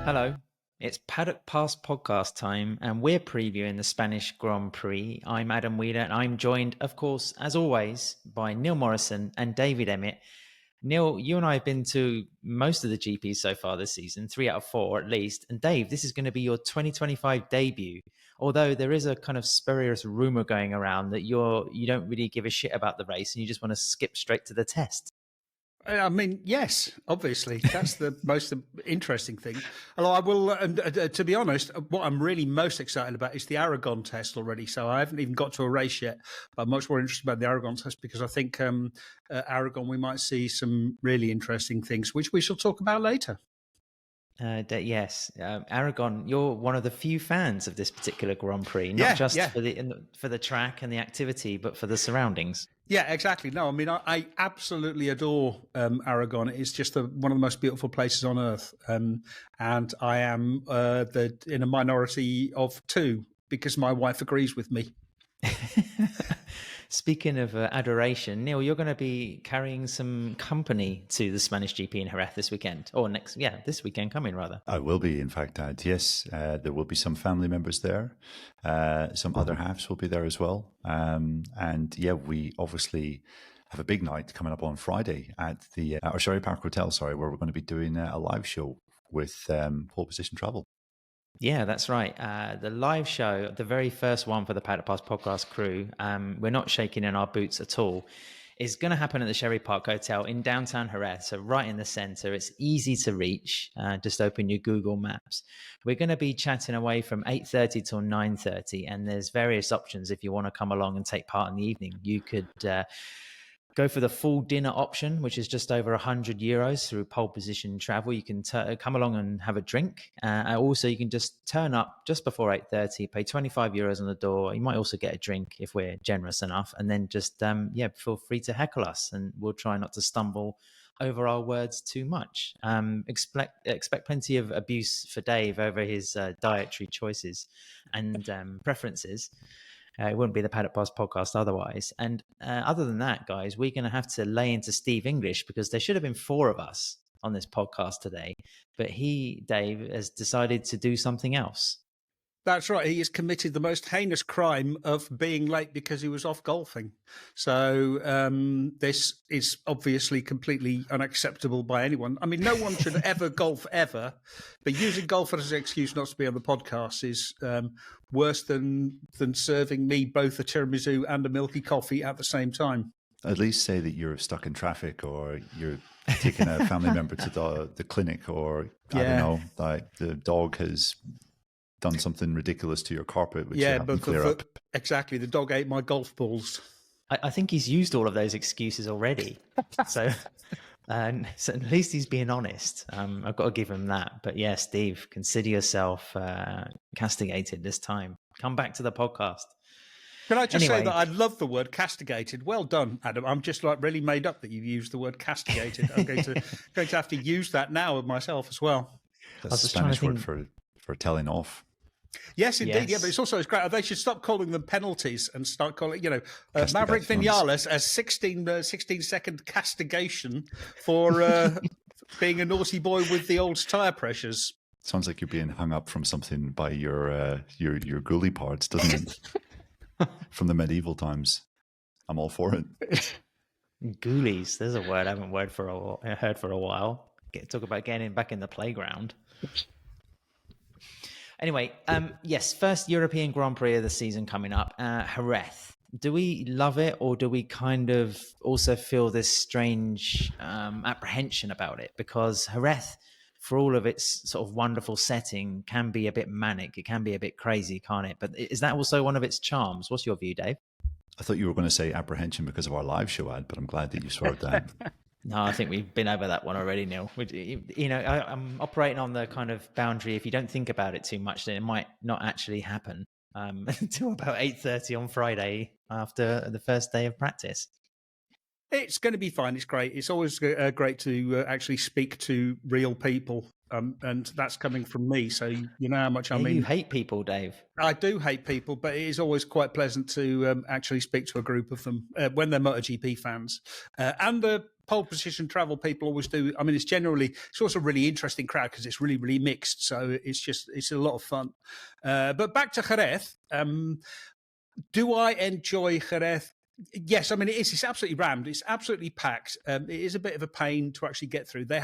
Hello, it's Paddock Pass podcast time, and we're previewing the Spanish Grand Prix. I'm Adam Wheeler, and I'm joined, of course, as always, by Neil Morrison and David Emmett. Neil, you and I have been to most of the GPs so far this season, 3 out of 4 at least. And Dave, this is going to be your 2025 debut. Although there is a kind of spurious rumor going around that you don't really give a shit about the race and you just want to skip straight to the test. I mean, yes, obviously. That's the most interesting thing. Although I will, to be honest, what I'm really most excited about is the Aragon test already. So I haven't even got to a race yet, but I'm much more interested about the Aragon test because I think Aragon, we might see some really interesting things, which we shall talk about later. Yes, Aragon, you're one of the few fans of this particular Grand Prix, not just for the track and the activity, but for the surroundings. Yeah, exactly. No, I mean, I absolutely adore Aragon. It's just one of the most beautiful places on earth. And I am in a minority of two because my wife agrees with me. Speaking of adoration, Neil, you're going to be carrying some company to the Spanish GP in Jerez this weekend, or this weekend coming rather. I will be, in fact, Dad. Yes, there will be some family members there. Some other halves will be there as well. And yeah, we obviously have a big night coming up on Friday at the our Sherry Park Hotel, where we're going to be doing a live show with Pole Position Travel. Yeah, that's right. The live show, the very first one for the Paddock Pass podcast crew, we're not shaking in our boots at all, is going to happen at the Sherry Park Hotel in downtown Jerez, so right in the center. It's easy to reach. Just open your Google Maps. We're going to be chatting away from 8:30 till 9:30, and there's various options if you want to come along and take part in the evening. You could go for the full dinner option, which is just over €100 through Pole Position Travel. You can come along and have a drink. Also, you can just turn up just before 8:30, pay €25 on the door. You might also get a drink if we're generous enough. And then just, feel free to heckle us. And we'll try not to stumble over our words too much. Expect plenty of abuse for Dave over his dietary choices and preferences. It wouldn't be the Paddock Pass podcast otherwise. And other than that, guys, we're going to have to lay into Steve English because there should have been 4 of us on this podcast today. But Dave, has decided to do something else. That's right. He has committed the most heinous crime of being late because he was off golfing. So this is obviously completely unacceptable by anyone. I mean, no one should ever golf ever, but using golf as an excuse not to be on the podcast is worse than serving me both a tiramisu and a milky coffee at the same time. At least say that you're stuck in traffic or you're taking a family member to the clinic or, I don't know, like the dog has done something ridiculous to your carpet, which you have to clear up. Exactly. The dog ate my golf balls. I think he's used all of those excuses already. so at least he's being honest. I've got to give him that. But yeah, Steve, consider yourself castigated this time. Come back to the podcast. Can I just say that I love the word castigated? Well done, Adam. I'm just really made up that you've used the word castigated. I'm going to have to use that now of myself as well. That's the Spanish word for telling off. Yes, indeed. Yes. Yeah, but it's great. They should stop calling them penalties and start calling, Maverick Vinales as 16-second castigation for being a naughty boy with the old tyre pressures. Sounds like you're being hung up from something by your ghoulie parts, doesn't it? From the medieval times. I'm all for it. Ghoulies. There's a word I haven't heard for a while. Talk about getting back in the playground. Anyway, yes, first European Grand Prix of the season coming up, Jerez. Do we love it or do we kind of also feel this strange apprehension about it? Because Jerez, for all of its sort of wonderful setting, can be a bit manic. It can be a bit crazy, can't it? But is that also one of its charms? What's your view, Dave? I thought you were going to say apprehension because of our live show ad, but I'm glad that you swerved that. No, I think we've been over that one already, Neil. I'm operating on the kind of boundary. If you don't think about it too much, then it might not actually happen until about 8:30 on Friday after the first day of practice. It's going to be fine. It's great. It's always great to actually speak to real people. And that's coming from me. So you know how much I mean. You hate people, Dave. I do hate people, but it is always quite pleasant to actually speak to a group of them when they're MotoGP fans. And the pole position travel people always do. I mean, it's also a really interesting crowd because it's really, really mixed. So it's a lot of fun. But back to Jerez. Do I enjoy Jerez? Yes, I mean, it's absolutely rammed. It's absolutely packed. It is a bit of a pain to actually get through. They've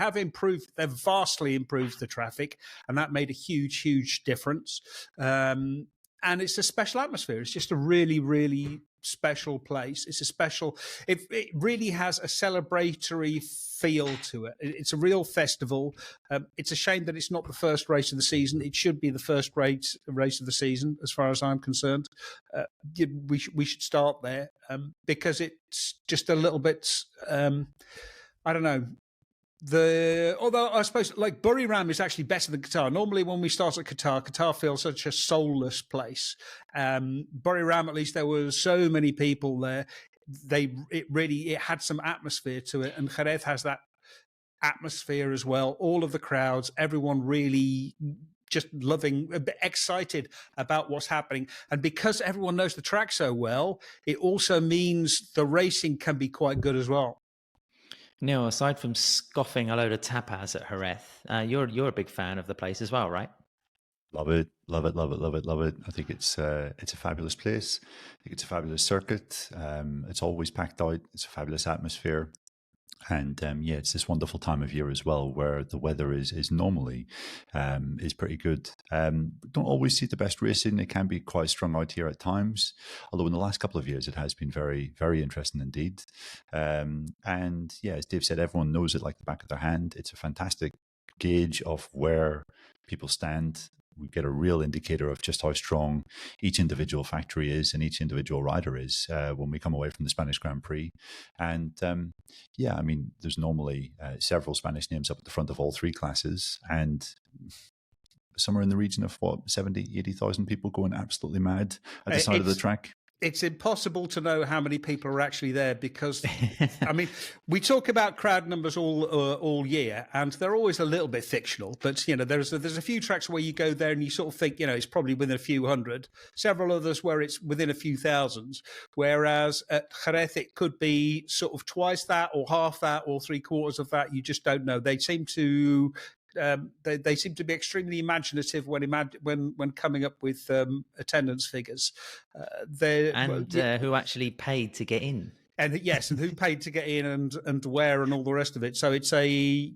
vastly improved the traffic, and that made a huge, huge difference. And it's a special atmosphere. It's just a really, really special place. It really has a celebratory feel to it. It's a real festival. It's a shame that it's not the first race of the season. It should be the first race of the season, as far as I'm concerned. We should start there because it's just a little bit. I don't know. Although I suppose like Buriram is actually better than Qatar. Normally when we start at Qatar feels such a soulless place. Buriram, at least there were so many people there. It had some atmosphere to it, and Jerez has that atmosphere as well. All of the crowds, everyone really just loving, a bit excited about what's happening. And because everyone knows the track so well, it also means the racing can be quite good as well. Neil, aside from scoffing a load of tapas at Jerez, you're a big fan of the place as well, right? Love it, love it, love it, love it, love it. I think it's a fabulous place. I think it's a fabulous circuit. It's always packed out. It's a fabulous atmosphere. And it's this wonderful time of year as well, where the weather is normally is pretty good. Don't always see the best racing. It can be quite strung out here at times, although in the last couple of years it has been very, very interesting indeed. And yeah, as Dave said, everyone knows it like the back of their hand. It's a fantastic gauge of where people stand. We get a real indicator of just how strong each individual factory is and each individual rider is when we come away from the Spanish Grand Prix. And I mean, there's normally several Spanish names up at the front of all three classes, and somewhere in the region of 70, 80,000 people going absolutely mad at the side of the track. It's impossible to know how many people are actually there because, I mean, we talk about crowd numbers all year, and they're always a little bit fictional. But there's a few tracks where you go there and you sort of think, it's probably within a few hundred. Several others where it's within a few thousands. Whereas at Jerez, it could be sort of twice that, or half that, or three quarters of that. You just don't know. They seem to. They seem to be extremely imaginative when coming up with attendance figures. Who actually paid to get in? And who paid to get in and where and all the rest of it. So it's a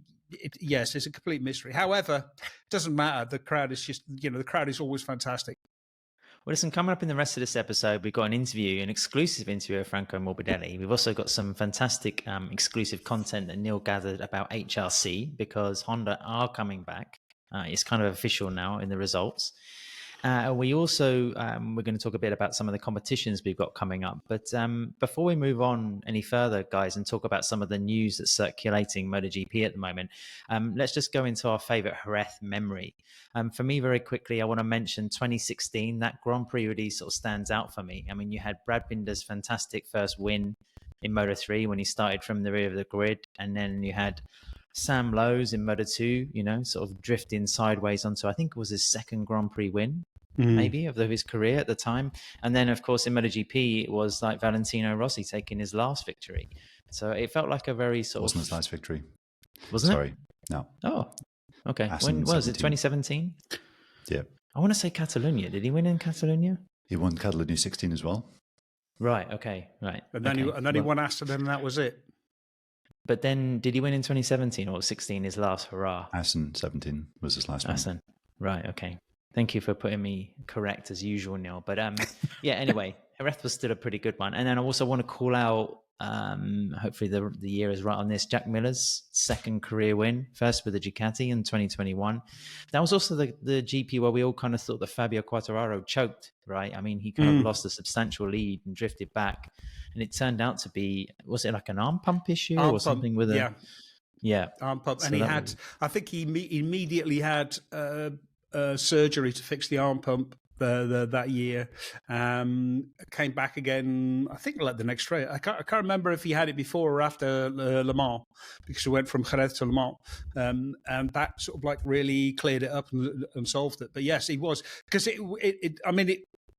complete mystery. However, it doesn't matter. The crowd is just the crowd is always fantastic. Well, listen, coming up in the rest of this episode, we've got an exclusive interview with Franco Morbidelli. We've also got some fantastic exclusive content that Neil gathered about HRC because Honda are coming back. It's kind of official now in the results. We also, we're going to talk a bit about some of the competitions we've got coming up. But before we move on any further, guys, and talk about some of the news that's circulating MotoGP at the moment, let's just go into our favorite Jerez memory. For me, very quickly, I want to mention 2016. That Grand Prix really sort of stands out for me. I mean, you had Brad Binder's fantastic first win in Moto3 when he started from the rear of the grid. And then you had Sam Lowe's in Moto2, sort of drifting sideways onto, I think it was his second Grand Prix win. Maybe of his career at the time. And then of course in MotoGP it was like Valentino Rossi taking his last victory, so it felt like a very sort wasn't his last victory, wasn't it? Sorry, no. Oh, okay. When was it? 2017? Yeah, I want to say Catalonia. Did he win in Catalonia? He won Catalonia 16 as well. Right, okay, right. And then he won Aston, and that was it. But then did he win in 2017 or 16 his last hurrah? Aston 17 was his last Aston. one. Right, okay. Thank you for putting me correct as usual, Neil. But anyway, Jerez was still a pretty good one. And then I also want to call out, hopefully the year is right on this, Jack Miller's second career win, first with the Ducati in 2021. That was also the GP where we all kind of thought that Fabio Quartararo choked, right? I mean, he kind of lost a substantial lead and drifted back. And it turned out to be, was it like an arm pump issue or something with a... Yeah. Arm pump. So and I think he immediately had... surgery to fix the arm pump that year. Came back again, I think, like the next race. I can't remember if he had it before or after Le Mans, because he went from Jerez to Le Mans, and that sort of like really cleared it up and solved it. But yes, he was, because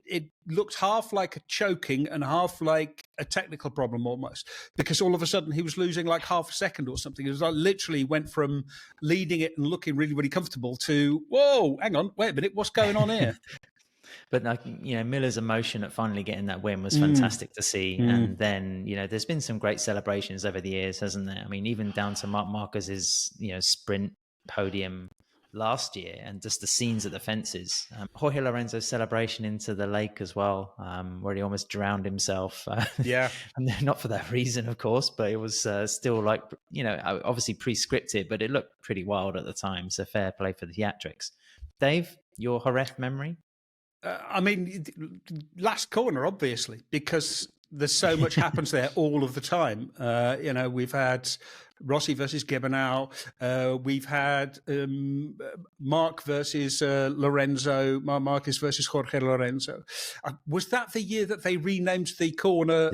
it looked half like a choking and half like a technical problem almost, because all of a sudden he was losing like half a second or something. It was like literally went from leading it and looking really, really comfortable to, whoa, hang on, wait a minute, what's going on here? But Miller's emotion at finally getting that win was fantastic to see. And then, there's been some great celebrations over the years, hasn't there? I mean, even down to Marc Marquez's, sprint podium last year, and just the scenes at the fences. Jorge Lorenzo's celebration into the lake as well, where he almost drowned himself. Yeah. And not for that reason, of course, but it was still like, obviously pre-scripted, but it looked pretty wild at the time. So fair play for the theatrics. Dave, your Jerez memory? I mean, last corner, obviously, because there's so much happens there all of the time. We've had Rossi versus Gibernau. We've had Marc versus Lorenzo, Marquez versus Jorge Lorenzo. Was that the year that they renamed the corner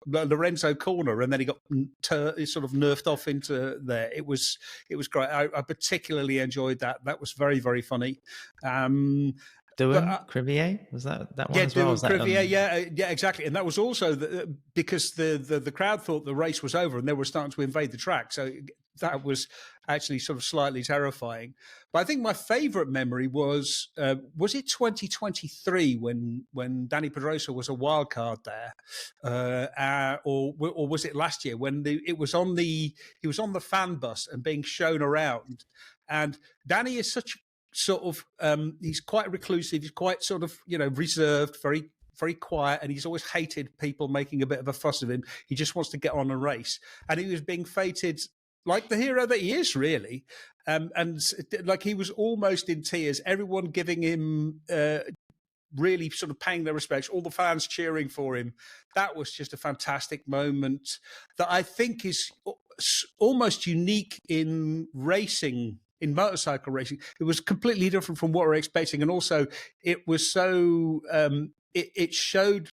Lorenzo corner, and then he got sort of nerfed off into there? It was great. I particularly enjoyed that. That was very, very funny. Crivier, was that one as well? Crivier, yeah, exactly. And that was also because the crowd thought the race was over and they were starting to invade the track. So that was actually sort of slightly terrifying. But I think my favourite memory was it 2023 when Danny Pedrosa was a wild card there, or was it last year when he was on the fan bus and being shown around, and Danny is such sort of he's quite reclusive, he's quite sort of reserved, very, very quiet, and he's always hated people making a bit of a fuss of him. He just wants to get on a race, and he was being feted like the hero that he is, really, and like he was almost in tears, everyone giving him really sort of paying their respects, all the fans cheering for him. That was just a fantastic moment that I think is almost unique in racing, in motorcycle racing. It was completely different from what we're expecting. And also it was so, it showed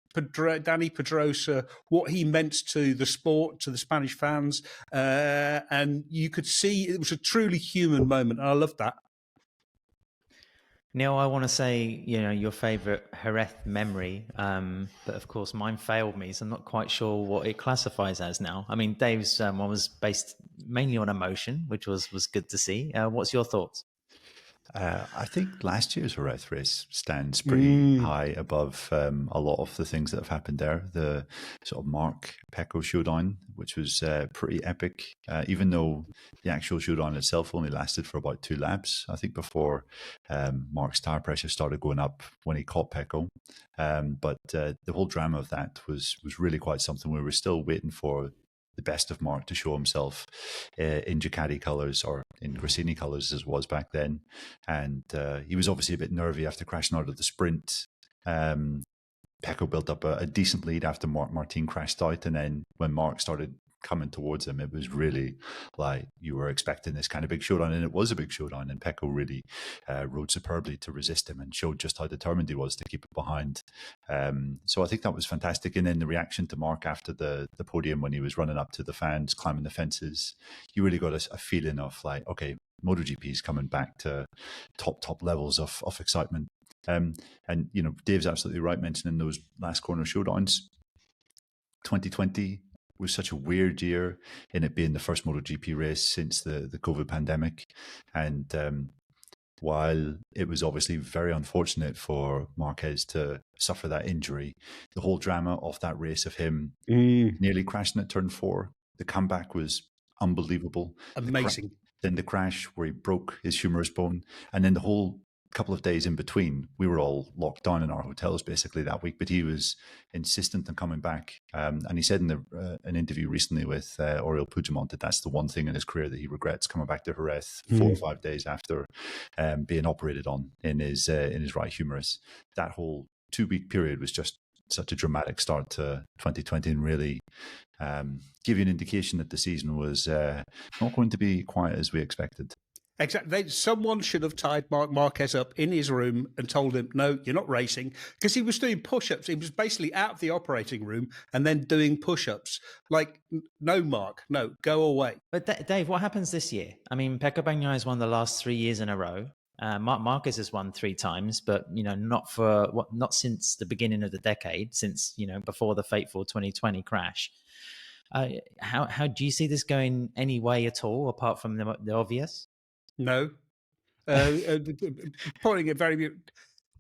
Danny Pedrosa what he meant to the sport, to the Spanish fans. And you could see it was a truly human moment. And I loved that. Neil, I want to say, your favorite Jerez memory, but of course mine failed me, so I'm not quite sure what it classifies as now. I mean, Dave's one was based mainly on emotion, which was good to see. What's your thoughts? I think last year's Jerez race stands pretty high above a lot of the things that have happened there. The sort of Marc-Pecco showdown, which was pretty epic, even though the actual showdown itself only lasted for about 2 laps, I think, before Marc's tire pressure started going up when he caught Pecco. But the whole drama of that was really quite something. We were still waiting for the best of Marc to show himself in Ducati colours, or in Gresini colours as it was back then. And he was obviously a bit nervy after crashing out of the sprint. Pecco built up a decent lead after Martin crashed out. And then when Marc started coming towards him, it was really like you were expecting this kind of big showdown, and it was a big showdown, and Pecco really rode superbly to resist him and showed just how determined he was to keep it behind. So I think that was fantastic. And then the reaction to Marc after the podium, when he was running up to the fans, climbing the fences, you really got a feeling of like, okay, MotoGP is coming back to top levels of excitement. And Dave's absolutely right mentioning those last corner showdowns. 2020 was such a weird year in it being the first MotoGP race since the COVID pandemic. And while it was obviously very unfortunate for Marquez to suffer that injury, the whole drama of that race of him nearly crashing at turn 4, the comeback was unbelievable. Amazing. Then the crash where he broke his humerus bone, and then the whole couple of days in between, we were all locked down in our hotels basically that week, but he was insistent on coming back. And he said in an interview recently with Oriol Puigdemont that that's the one thing in his career that he regrets, coming back to Jerez 4 or 5 days after being operated on in his right humerus. That whole 2-week period was just such a dramatic start to 2020, and really give you an indication that the season was not going to be quite as we expected. Exactly. Someone should have tied Marc Marquez up in his room and told him, no, you're not racing, because he was doing push-ups. He was basically out of the operating room and then doing push-ups. Like, no, Marc, no, go away. But Dave, what happens this year? I mean, Pecco Bagnaia has won the last 3 years in a row. Marquez has won 3 times, but not since the beginning of the decade, since before the fateful 2020 crash. How do you see this going any way at all, apart from the obvious? No. Putting it very,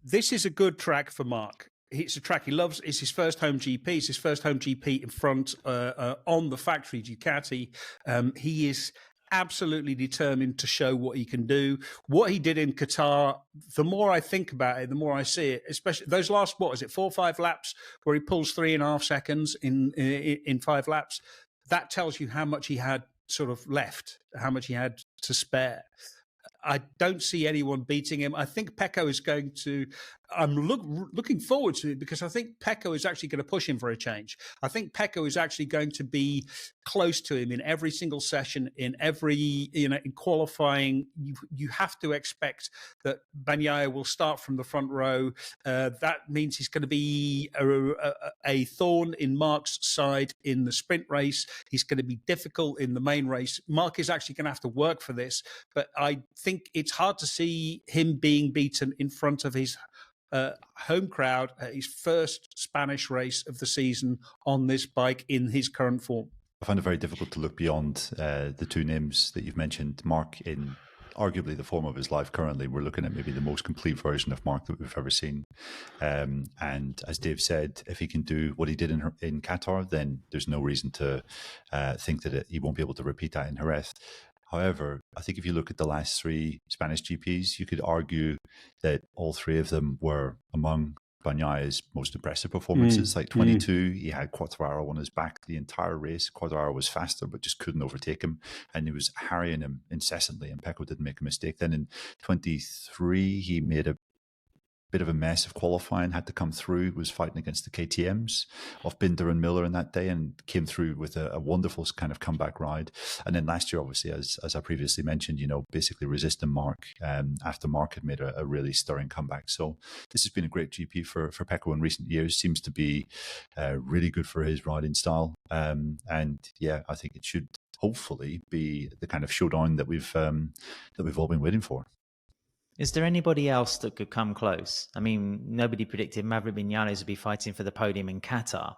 this is a good track for Mark. It's a track he loves. It's his first home GP. It's his first home GP in front on the factory Ducati. He is absolutely determined to show what he can do. What he did in Qatar, the more I think about it, the more I see it, especially those last, 4 or 5 laps where he pulls 3.5 seconds in 5 laps. That tells you how much he had sort of left, how much he had to spare. I don't see anyone beating him. I think Pecco is going to. I'm looking forward to it because I think Pecco is actually going to push him for a change. I think Pecco is actually going to be close to him in every single session, in every in qualifying. You have to expect that Bagnaia will start from the front row. That means he's going to be a thorn in Mark's side in the sprint race. He's going to be difficult in the main race. Mark is actually going to have to work for this, but I think it's hard to see him being beaten in front of his home crowd at his first Spanish race of the season on this bike in his current form. I find it very difficult to look beyond the 2 names that you've mentioned. Mark, in arguably the form of his life currently, we're looking at maybe the most complete version of Mark that we've ever seen. And as Dave said, if he can do what he did in Qatar, then there's no reason to think that he won't be able to repeat that in Jerez. However, I think if you look at the last 3 Spanish GPs, you could argue that all 3 of them were among Bagnaia's most impressive performances. Like 22, he had Quartararo on his back the entire race. Quartararo was faster, but just couldn't overtake him. And he was harrying him incessantly, and Pecco didn't make a mistake. Then in 23, he made a bit of a mess of qualifying, had to come through, was fighting against the KTMs of Binder and Miller in that day, and came through with a wonderful kind of comeback ride. And then last year, obviously, as I previously mentioned, basically resisting Mark after Mark had made a really stirring comeback. So this has been a great GP for Pecco in recent years. Seems to be really good for his riding style. And yeah, I think it should hopefully be the kind of showdown that we've all been waiting for. Is there anybody else that could come close? I mean, nobody predicted Maverick Vinales would be fighting for the podium in Qatar.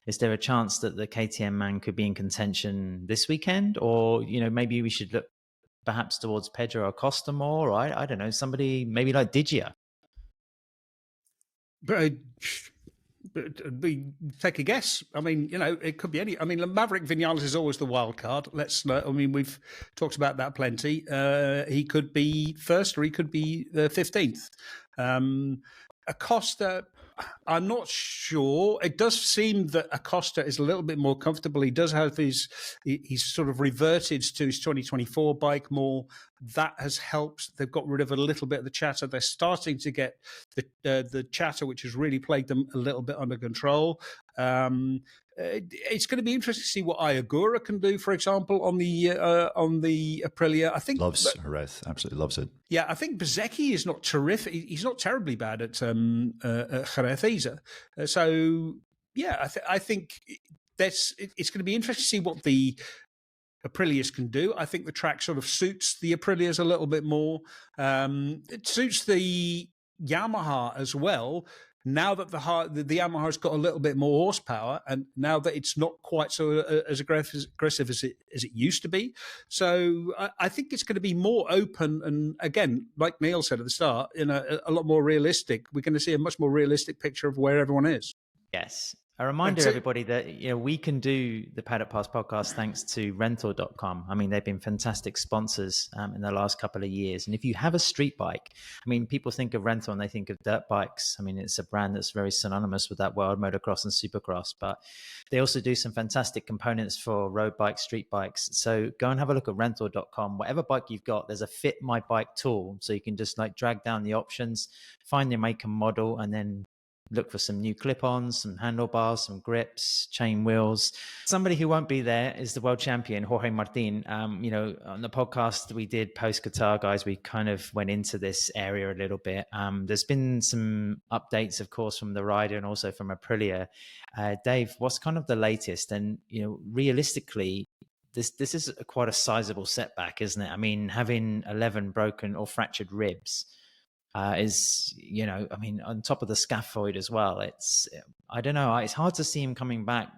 Is there a chance that the KTM man could be in contention this weekend? Or, maybe we should look perhaps towards Pedro Acosta more, right? I don't know, somebody maybe like Digia. But take a guess. I mean, it could be any. I mean, Maverick Vinales is always the wild card. We've talked about that plenty. He could be first, or he could be 15th. Acosta, I'm not sure. It does seem that Acosta is a little bit more comfortable. He does have he's sort of reverted to his 2024 bike more. That has helped. They've got rid of a little bit of the chatter. They're starting to get the chatter, which has really plagued them, a little bit under control. It's going to be interesting to see what Ayagura can do, for example, on the Aprilia. I think loves Jerez, absolutely loves it. Yeah, I think Bezzecchi is not terrific. He's not terribly bad at Jerez either. So yeah, I think it's going to be interesting to see what the Aprilias can do. I think the track sort of suits the Aprilias a little bit more. It suits the Yamaha as well. Now that the Yamaha's got a little bit more horsepower, and now that it's not quite so as aggressive as it used to be, so I think it's going to be more open. And again, like Neil said at the start, a lot more realistic. We're going to see a much more realistic picture of where everyone is. Yes. A reminder, everybody, that we can do the Paddock Pass podcast thanks to rental.com. I mean, they've been fantastic sponsors in the last couple of years. And if you have a street bike, I mean, people think of rental and they think of dirt bikes. I mean, it's a brand that's very synonymous with that world, motocross and supercross. But they also do some fantastic components for road bikes, street bikes. So go and have a look at rental.com. Whatever bike you've got, there's a Fit My Bike tool. So you can just drag down the options, find your make and model, and then look for some new clip-ons, some handlebars, some grips, chain wheels. Somebody who won't be there is the world champion, Jorge Martin. On the podcast we did post-Qatar, guys, we kind of went into this area a little bit. There's been some updates, of course, from the rider and also from Aprilia. Dave, what's kind of the latest? And, realistically, this is quite a sizable setback, isn't it? I mean, having 11 broken or fractured ribs is, I mean, on top of the scaphoid as well. I don't know. It's hard to see him coming back,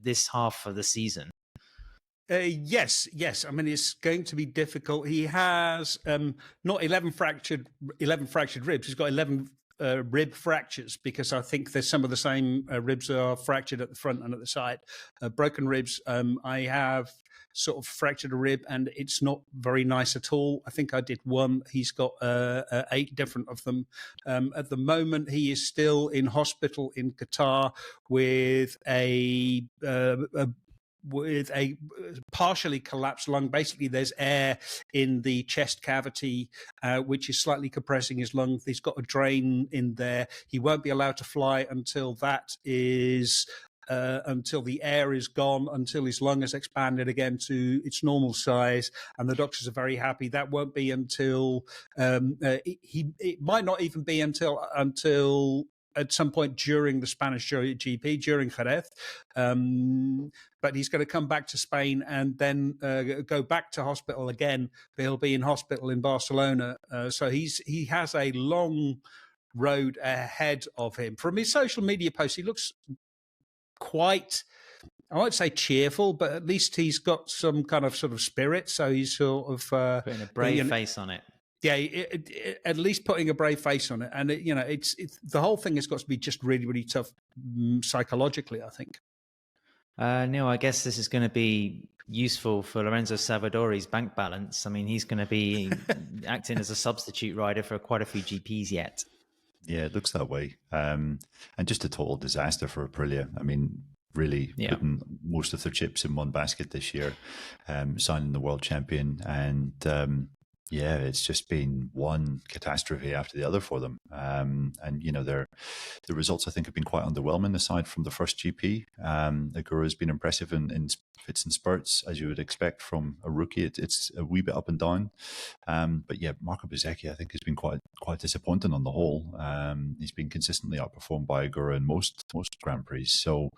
this half of the season. Yes. I mean, it's going to be difficult. He has not 11 fractured ribs. He's got 11 rib fractures, because I think there's some of the same ribs are fractured at the front and at the side. Broken ribs. I have sort of fractured a rib, and it's not very nice at all. I think I did one. He's got 8 different of them. At the moment, he is still in hospital in Qatar with a partially collapsed lung. Basically, there's air in the chest cavity, which is slightly compressing his lung. He's got a drain in there. He won't be allowed to fly until until the air is gone, until his lung has expanded again to its normal size. And the doctors are very happy. That won't be until it might not even be until at some point during the Spanish GP, during Jerez. But he's going to come back to Spain and then go back to hospital again. He'll be in hospital in Barcelona. So he has a long road ahead of him. From his social media posts, he looks quite, I won't say cheerful, but at least he's got some kind of sort of spirit. So he's sort of putting a brave face on it. Yeah, at least putting a brave face on it. And it's the whole thing has got to be just really, really tough psychologically, I think. Neil, I guess this is going to be useful for Lorenzo Savadori's bank balance. I mean, he's going to be acting as a substitute rider for quite a few GPs yet. Yeah, it looks that way. And just a total disaster for Aprilia. I mean, really putting most of their chips in one basket this year, signing the world champion. And it's just been one catastrophe after the other for them. And, the results, I think, have been quite underwhelming aside from the first GP. Agura has been impressive in fits and spurts, as you would expect from a rookie. It's a wee bit up and down. But yeah, Marco Bezzecchi, I think, has been quite disappointing on the whole. He's been consistently outperformed by Agura in most Grand Prix. So,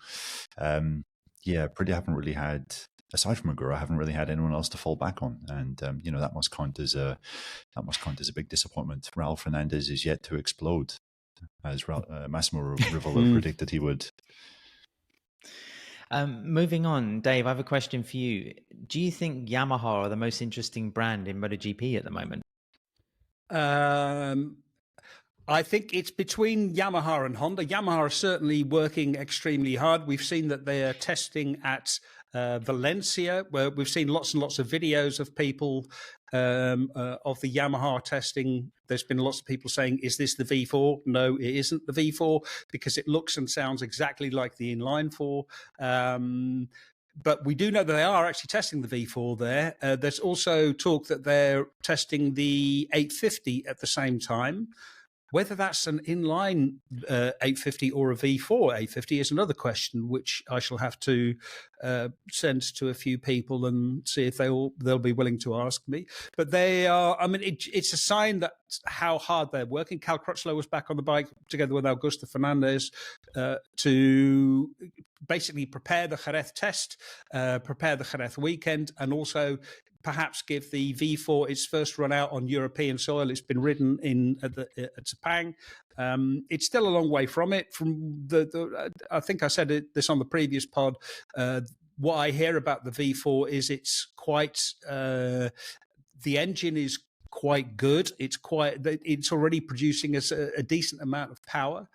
Aprilia haven't really had, aside from Agura, I haven't really had anyone else to fall back on, and that must count as a big disappointment. Raul Fernandez is yet to explode, as Massimo Rivola predicted he would. Moving on, Dave, I have a question for you. Do you think Yamaha are the most interesting brand in MotoGP at the moment? I think it's between Yamaha and Honda. Yamaha are certainly working extremely hard. We've seen that they are testing at Valencia, where we've seen lots and lots of videos of people of the Yamaha testing. There's been lots of people saying, is this the V4? No, it isn't the V4, because it looks and sounds exactly like the inline 4. But we do know that they are actually testing the V4 there. There's also talk that they're testing the 850 at the same time. Whether that's an inline 850 or a V4 850 is another question, which I shall have to send to a few people and see if they'll be willing to ask me. But they are, I mean, it's a sign that how hard they're working. Cal Crutchlow was back on the bike together with Augusto Fernandez to basically prepare the Jerez test, prepare the Jerez weekend, and also perhaps give the V4 its first run out on European soil. It's been ridden at Sepang. It's still a long way from it. From I think I said this on the previous pod. What I hear about the V4 is it's quite the engine is quite good. It's already producing a decent amount of power.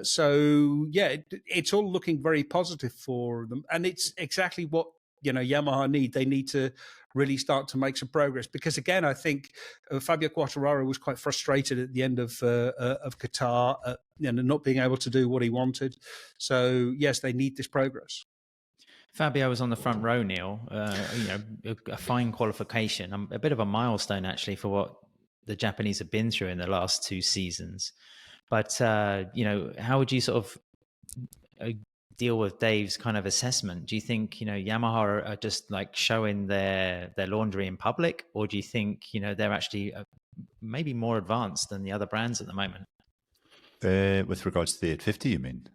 So yeah, it's all looking very positive for them, and it's exactly what Yamaha need. They need to really start to make some progress, because again, I think Fabio Quartararo was quite frustrated at the end of Qatar, not being able to do what he wanted. So yes, they need this progress. Fabio was on the front row, Neil. A fine qualification, a bit of a milestone actually for what the Japanese have been through in the last 2 seasons. But how would you sort of deal with Dave's kind of assessment? Do you think Yamaha are just like showing their laundry in public, or do you think they're actually maybe more advanced than the other brands at the moment? With regards to the 850, you mean?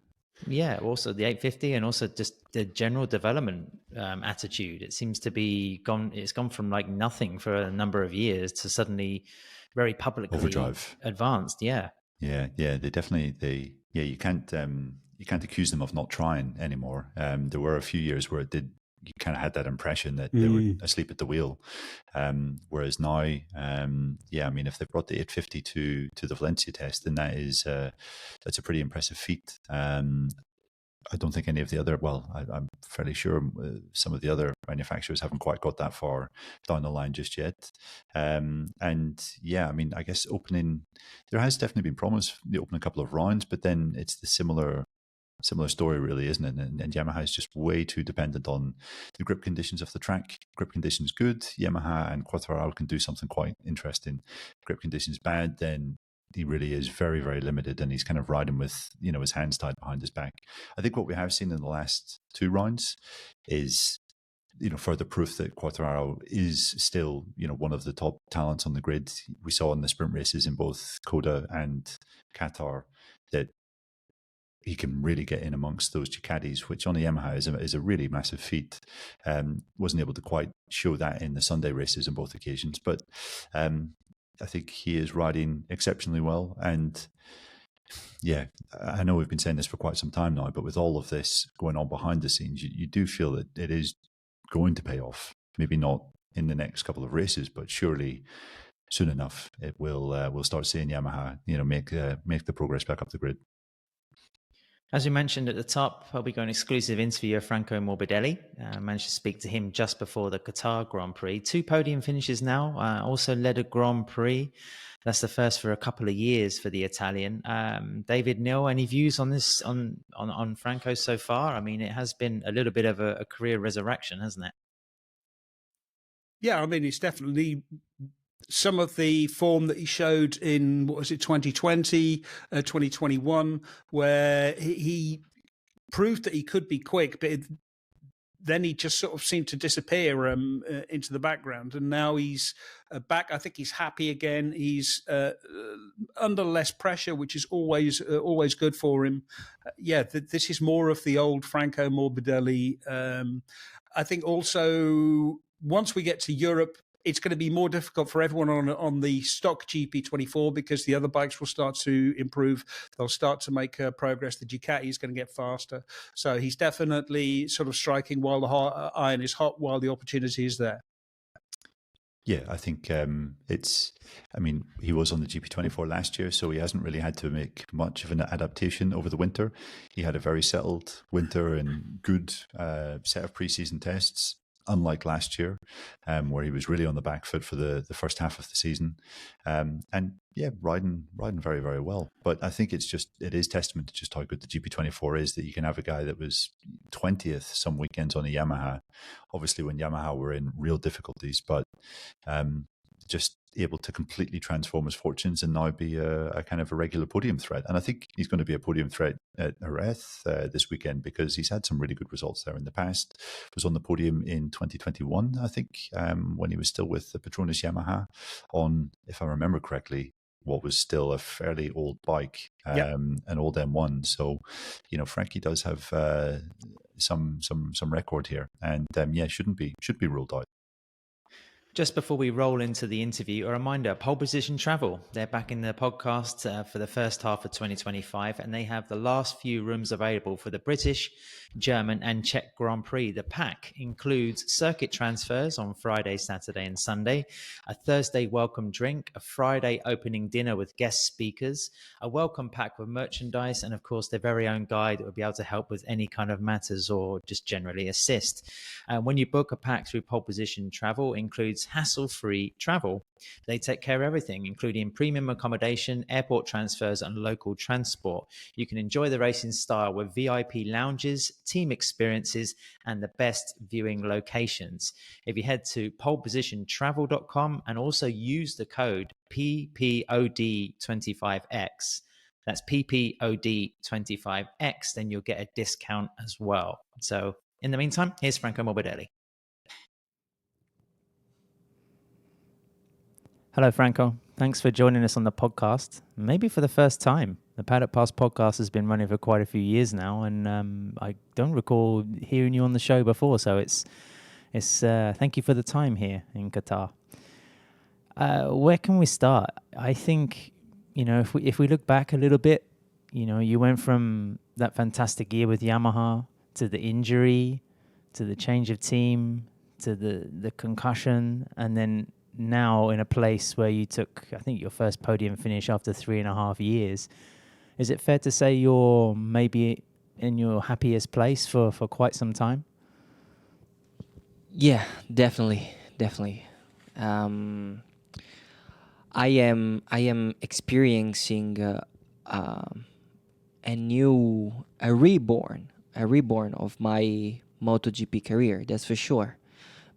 Yeah, also the 850 and also just the general development attitude. It seems to be gone. It's gone from like nothing for a number of years to suddenly very publicly Overdrive. advanced. Yeah. Yeah, yeah, you can't accuse them of not trying anymore. There were a few years where you kind of had that impression that they were asleep at the wheel. Whereas now, I mean, if they brought the 850 to the Valencia test, then that's a pretty impressive feat. I don't think any of the other, I'm fairly sure some of the other manufacturers haven't quite got that far down the line just yet. I mean, I guess there has definitely been promise to open a couple of rounds, but then it's the similar story, really, isn't it? And Yamaha is just way too dependent on the grip conditions of the track. Grip conditions good, Yamaha and Quartararo can do something quite interesting. Grip conditions bad, then he really is very, very limited, and he's kind of riding with his hands tied behind his back. I think what we have seen in the last two rounds is further proof that Quartararo is still one of the top talents on the grid. We saw in the sprint races in both Coda and Qatar that he can really get in amongst those Ducatis, which on the Yamaha is a really massive feat. Wasn't able to quite show that in the Sunday races on both occasions, but I think he is riding exceptionally well. And yeah, I know we've been saying this for quite some time now, but with all of this going on behind the scenes, you do feel that it is going to pay off. Maybe not in the next couple of races, but surely soon enough it will. We'll start seeing Yamaha, make the progress back up the grid. As we mentioned at the top, we got an exclusive interview of Franco Morbidelli. Managed to speak to him just before the Qatar Grand Prix. 2 podium finishes now. Also led a Grand Prix. That's the first for a couple of years for the Italian. David, Neil, any views on this on Franco so far? I mean, it has been a little bit of a career resurrection, hasn't it? Yeah, I mean, it's definitely some of the form that he showed in, 2020, 2021, where he proved that he could be quick, but then he just sort of seemed to disappear into the background. And now he's back. I think he's happy again. He's under less pressure, which is always good for him. This is more of the old Franco Morbidelli. I think also once we get to Europe, it's going to be more difficult for everyone on the stock GP24 because the other bikes will start to improve. They'll start to make progress. The Ducati is going to get faster. So he's definitely sort of striking while the iron is hot, while the opportunity is there. Yeah, I think he was on the GP24 last year, so he hasn't really had to make much of an adaptation over the winter. He had a very settled winter and good set of preseason tests, unlike last year, where he was really on the back foot for the first half of the season. Riding very, very well. But I think it is testament to just how good the GP24 is, that you can have a guy that was 20th some weekends on a Yamaha, obviously when Yamaha were in real difficulties, but just able to completely transform his fortunes and now be a kind of a regular podium threat. And I think he's going to be a podium threat at Jerez this weekend because he's had some really good results there in the past. Was on the podium in 2021, I think, when he was still with the Petronas Yamaha on, if I remember correctly, what was still a fairly old bike, an old M1. So, Frankie does have some record here, and should be ruled out. Just before we roll into the interview, a reminder, Pole Position Travel. They're back in the podcast for the first half of 2025, and they have the last few rooms available for the British, German, and Czech Grand Prix. The pack includes circuit transfers on Friday, Saturday, and Sunday, a Thursday welcome drink, a Friday opening dinner with guest speakers, a welcome pack with merchandise, and of course, their very own guide that will be able to help with any kind of matters or just generally assist. When you book a pack through Pole Position Travel, includes hassle-free travel. They take care of everything, including premium accommodation, airport transfers, and local transport. You can enjoy the racing style with VIP lounges, team experiences, and the best viewing locations. If you head to polepositiontravel.com and also use the code PPOD25X, that's PPOD25X, then you'll get a discount as well. So in the meantime, here's Franco Morbidelli. Hello, Franco. Thanks for joining us on the podcast, maybe for the first time. The Paddock Pass podcast has been running for quite a few years now, and I don't recall hearing you on the show before. So it's thank you for the time here in Qatar. Where can we start? I think, if we look back a little bit, you went from that fantastic year with Yamaha to the injury, to the change of team, to the concussion, and then now in a place where you took, I think, your first podium finish after 3.5 years. Is it fair to say you're maybe in your happiest place for quite some time? Yeah, definitely. I am experiencing a reborn of my MotoGP career. That's for sure,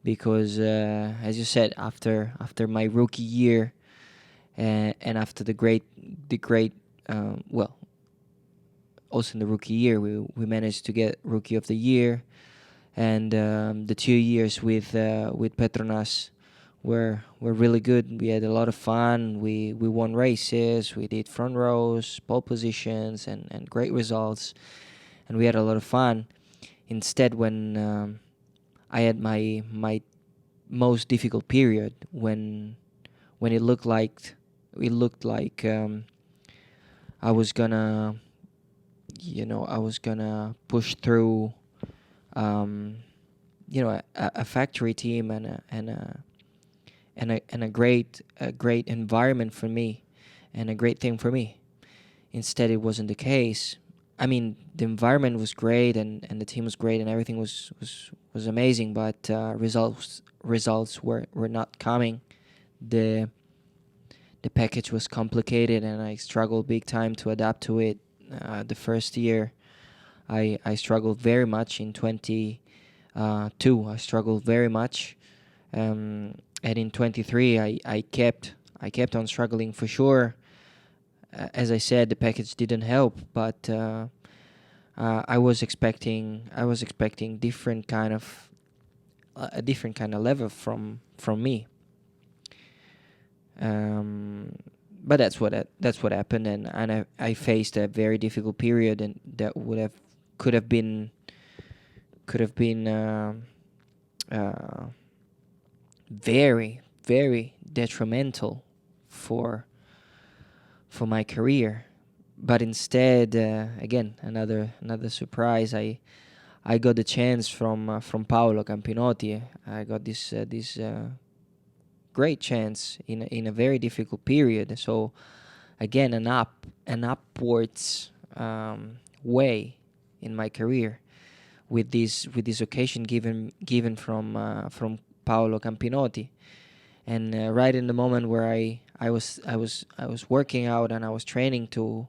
because as you said, after my rookie year, and after the great. Also in the rookie year, we managed to get Rookie of the Year, and the 2 years with Petronas were really good. We had a lot of fun. We won races. We did front rows, pole positions, and great results, and we had a lot of fun. Instead, when I had my most difficult period, when it looked like I was gonna push through, a factory team and a great environment for me, and a great thing for me. Instead, it wasn't the case. I mean, the environment was great, and the team was great, and everything was amazing, but results were not coming. The package was complicated, and I struggled big time to adapt to it. The first year, I struggled very much. In 22, I struggled very much, and in 23, I kept on struggling for sure. As I said, the package didn't help, but I was expecting different kind of a different kind of level from me. But that's what happened, and I faced a very difficult period, and that could have been very, very detrimental for my career. But instead, again, another surprise. I got the chance from Paolo Campinotti. I got this great chance in a very difficult period. So again, an upwards way in my career with this occasion given from Paolo Campinotti, and right in the moment where I was working out and I was training to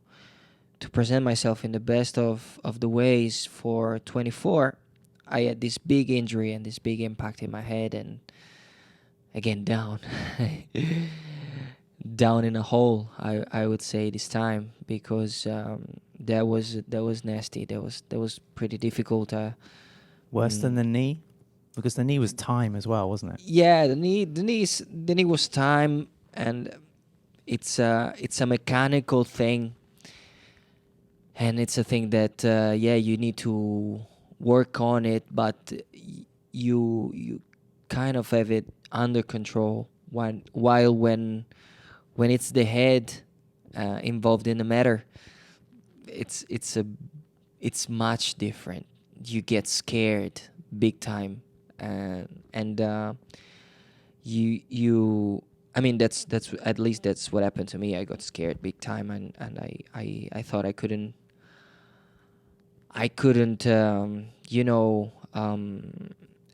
present myself in the best of the ways for 24, I had this big injury and this big impact in my head, and again down in a hole, I would say this time, because that was nasty. That was pretty difficult. Worse than the knee, because the knee was time as well, wasn't it? Yeah, the knee was time, and it's a mechanical thing, and it's a thing that you need to work on it, but you kind of have it under control. While when it's the head involved in the matter, it's much different. You get scared big time, and you. I mean, that's at least that's what happened to me. I got scared big time, and I thought I couldn't.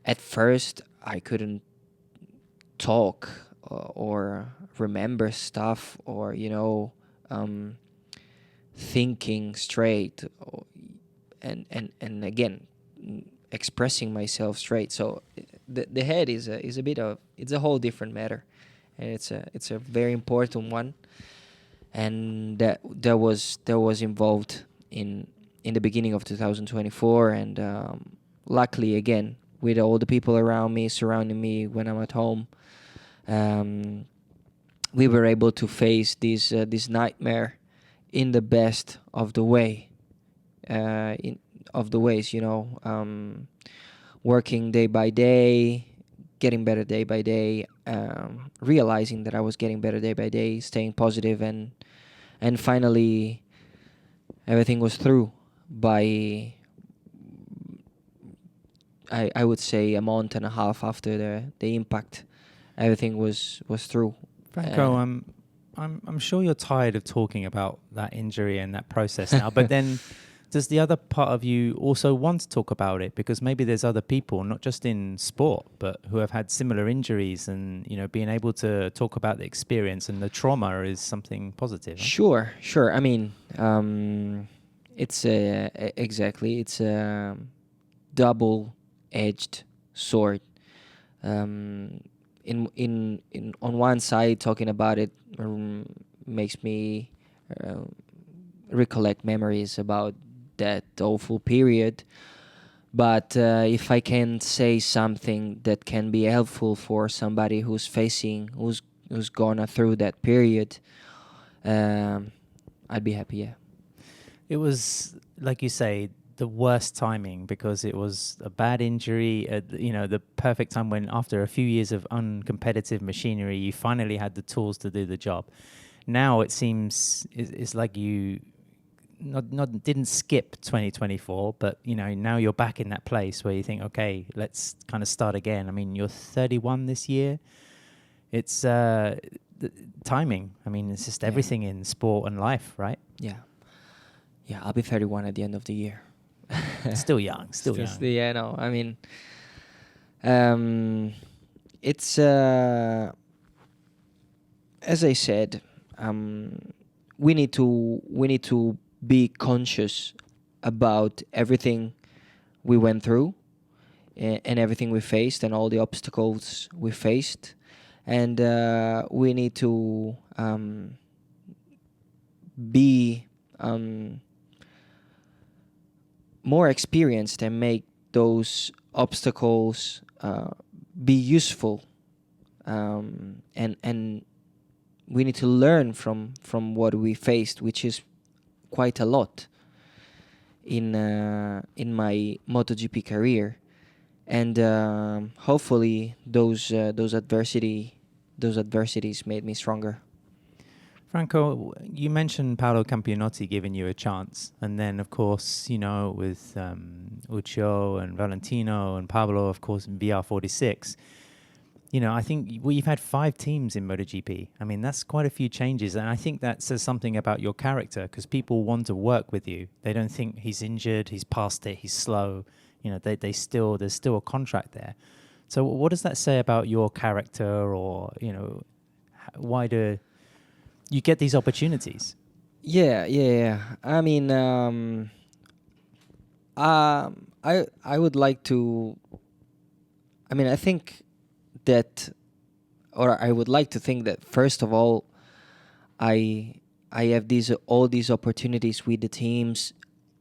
At first I couldn't talk or remember stuff, or thinking straight, and again expressing myself straight. So the head is a bit of, it's a whole different matter, and it's a very important one, and that was involved in the beginning of 2024, and luckily, again, with all the people around me, surrounding me when I'm at home, we were able to face this nightmare in the best of the way, ways, working day by day, getting better day by day, realizing that I was getting better day by day, staying positive, and finally everything was through by, I would say, a month and a half after the impact. Everything was through. Franco, I'm sure you're tired of talking about that injury and that process now, but then does the other part of you also want to talk about it? Because maybe there's other people, not just in sport, but who have had similar injuries, and being able to talk about the experience and the trauma is something positive. Huh? Sure. I mean, it's exactly, it's a double-edged sword. In on one side, talking about it makes me recollect memories about that awful period. But if I can say something that can be helpful for somebody who's gone through that period, I'd be happy. Yeah. It was, like you say, the worst timing, because it was a bad injury at the perfect time when, after a few years of uncompetitive machinery, you finally had the tools to do the job. Now it seems it's like you didn't skip 2024, but now you're back in that place where you think, okay, let's kind of start again. I mean, you're 31 this year. It's the timing. I mean, it's just everything in sport and life, right? Yeah, I'll be 31 at the end of the year. Still young. Yeah, no. I mean, it's as I said, we need to be conscious about everything we went through, and everything we faced, and all the obstacles we faced, and we need to be more experienced and make those obstacles be useful, and we need to learn from what we faced, which is quite a lot in my MotoGP career, and hopefully those adversities made me stronger. Franco, you mentioned Paolo Campionotti giving you a chance, and then of course with Uccio and Valentino and Pablo, of course, in VR46. I think you've had 5 teams in MotoGP. I mean, that's quite a few changes, and I think that says something about your character, because people want to work with you. They don't think he's injured, he's past it, he's slow. There's still a contract there. So what does that say about your character, or why do you get these opportunities? Yeah. I mean, I would like to. I mean, I think that, or I would like to think that, first of all, I have all these opportunities with the teams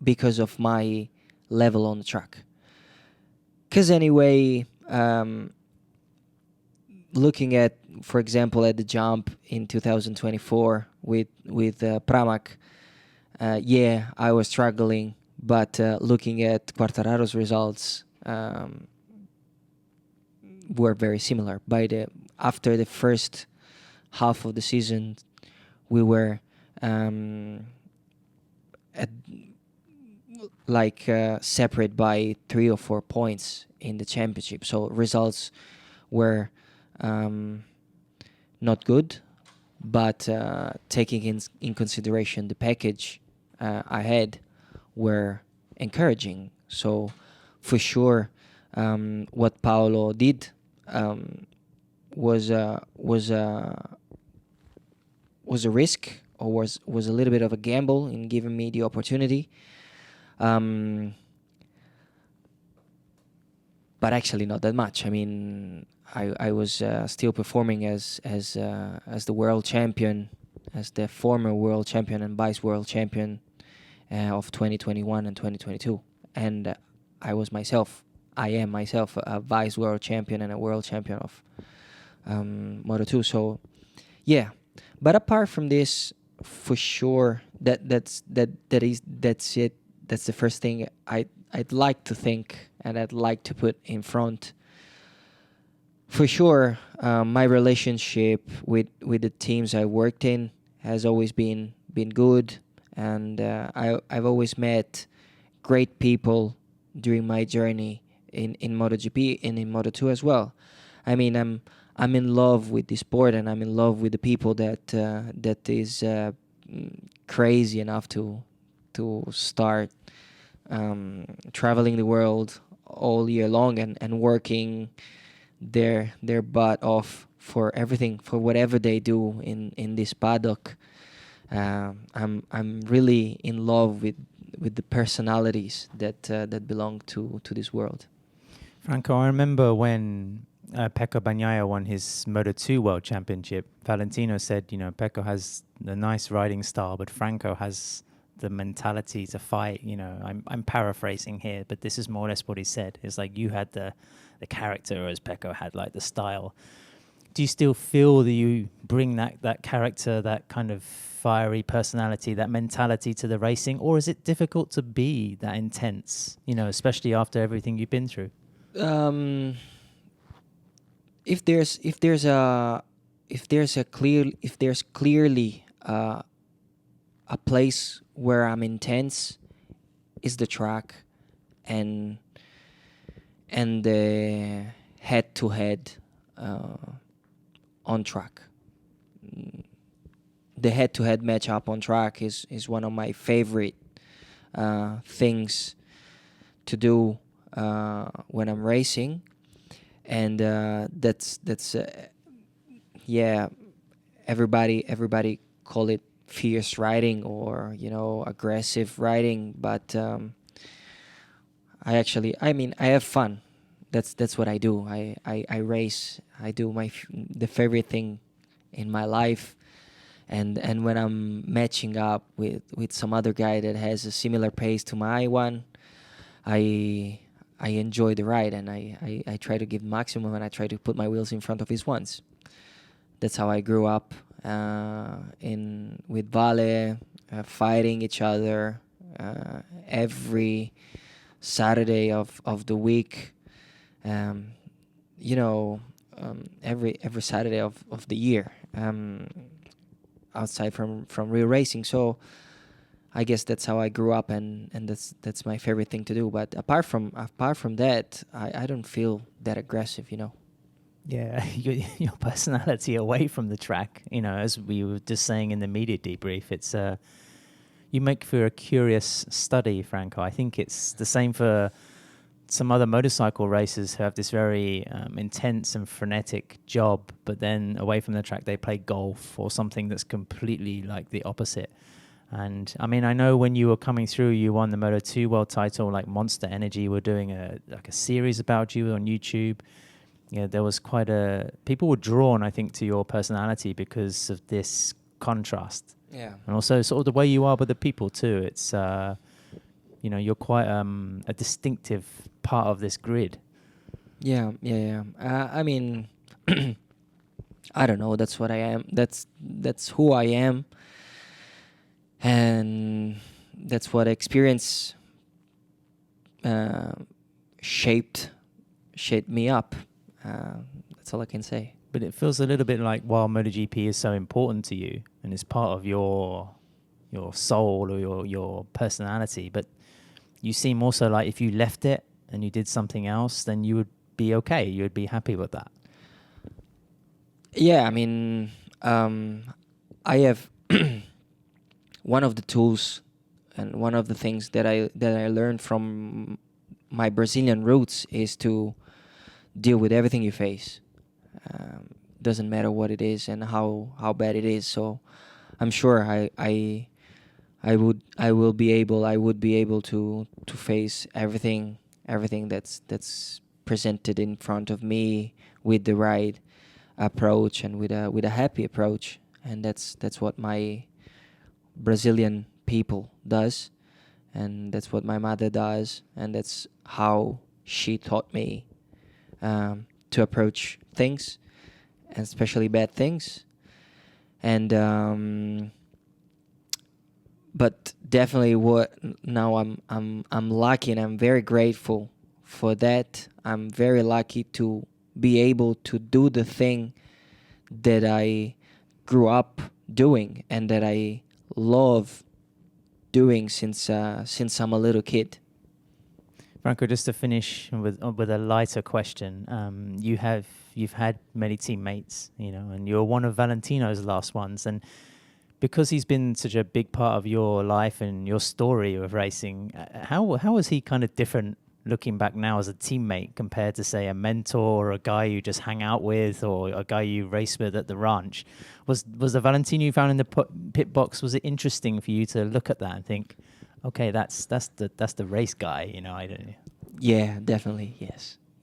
because of my level on the track. Because anyway, looking at, for example, at the jump in 2024 with Pramac, I was struggling, but looking at Quartararo's results, were very similar. After the first half of the season, we were separate by 3 or 4 points in the championship. So results were not good, but taking in consideration the package I had, were encouraging. So for sure, what Paolo did was a risk, or was a little bit of a gamble in giving me the opportunity. But actually not that much. I mean, I was still performing as the world champion, as the former world champion and vice world champion of 2021 and 2022, and I am myself a vice world champion and a world champion of Moto2. So yeah, but apart from this, for sure, that's it. That's the first thing I'd like to think, and I'd like to put in front. For sure, my relationship with the teams I worked in has always been good, and I've always met great people during my journey in MotoGP and in Moto2 as well. I mean, I'm in love with the sport, and I'm in love with the people that is crazy enough to start traveling the world all year long and working their butt off for everything, for whatever they do in this paddock. I'm really in love with the personalities that belong to this world. Franco, I remember when Pecco Bagnaia won his Moto2 World Championship, Valentino said, Pecco has a nice riding style, but Franco has the mentality to fight. I'm paraphrasing here, but this is more or less what he said. It's like you had the character, whereas Pecco had like the style. Do you still feel that you bring that character, that kind of fiery personality, that mentality to the racing, or is it difficult to be that intense, especially after everything you've been through? If there's clearly a place where I'm intense, is the track and the head-to-head on track. The head-to-head matchup on track is one of my favorite things to do when I'm racing, and that's everybody call it fierce riding or aggressive riding, but I have fun. That's what I do. I race. I do the favorite thing in my life, and when I'm matching up with some other guy that has a similar pace to my one, I enjoy the ride, and I try to give maximum, and I try to put my wheels in front of his ones. That's how I grew up with Vale, fighting each other every Saturday of the week. Every Saturday of the year, outside from real racing. So I guess that's how I grew up, and that's my favorite thing to do. But apart from that, I don't feel that aggressive, Yeah, your personality away from the track, as we were just saying in the media debrief, it's you make for a curious study, Franco. I think it's the same for some other motorcycle racers who have this very intense and frenetic job, but then away from the track they play golf or something that's completely like the opposite. And I know when you were coming through, you won the Moto2 World title, like Monster Energy were doing a series about you on YouTube. There was people were drawn, I think, to your personality because of this contrast. Yeah. And also sort of the way you are with the people too. It's, you're quite a distinctive part of this grid. Yeah. I don't know. That's what I am. That's who I am. And that's what experience shaped me up. That's all I can say. But it feels a little bit like while MotoGP is so important to you and is part of your soul or your personality, but you seem also like if you left it and you did something else, then you would be okay. You would be happy with that. Yeah, I have one of the tools and one of the things that I learned from my Brazilian roots is to deal with everything you face. Doesn't matter what it is and how bad it is. So I'm sure I would be able to face everything that's presented in front of me with the right approach and with a happy approach. And that's what my Brazilian people does, and that's what my mother does, and that's how she taught me to approach things, and especially bad things. And but definitely what now I'm lucky and I'm very grateful for that. I'm very lucky to be able to do the thing that I grew up doing and that I love doing since I'm a little kid. Franco, just to finish with a lighter question, you've had many teammates, and you're one of Valentino's last ones, and because he's been such a big part of your life and your story of racing, how is he kind of different looking back now as a teammate compared to, say, a mentor or a guy you just hang out with or a guy you race with at the ranch? Was the Valentino you found in the pit box, was it interesting for you to look at that and think, okay, that's the race guy, I don't. Yeah, definitely.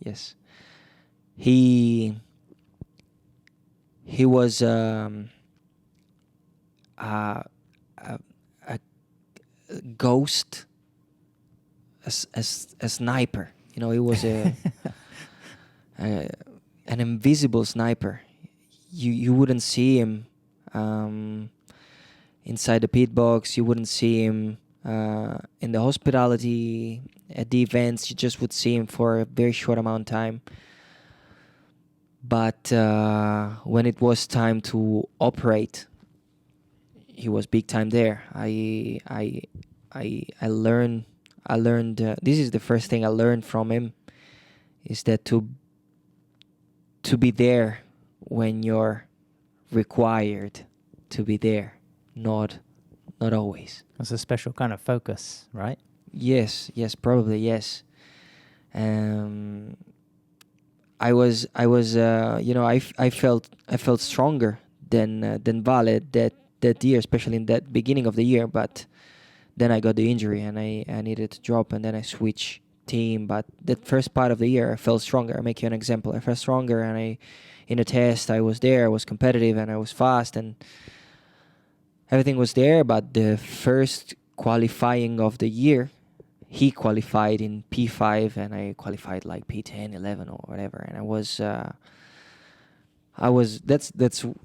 Yes. He was a ghost, a sniper. He was an invisible sniper. You wouldn't see him inside the pit box. You wouldn't see him in the hospitality at the events. You just would see him for a very short amount of time. But when it was time to operate, he was big time there. I learned. This is the first thing I learned from him, is that to be there when you're required to be there, not always. That's a special kind of focus, right? Yes, probably yes. I felt stronger than Vale that year, especially in that beginning of the year. But then I got the injury and I needed to drop, and then I switched team. But that first part of the year, I felt stronger. I'll make you an example. I felt stronger, and in the test, I was there. I was competitive, and I was fast, and everything was there. But the first qualifying of the year, he qualified in P5 and I qualified like P10, 11 or whatever. And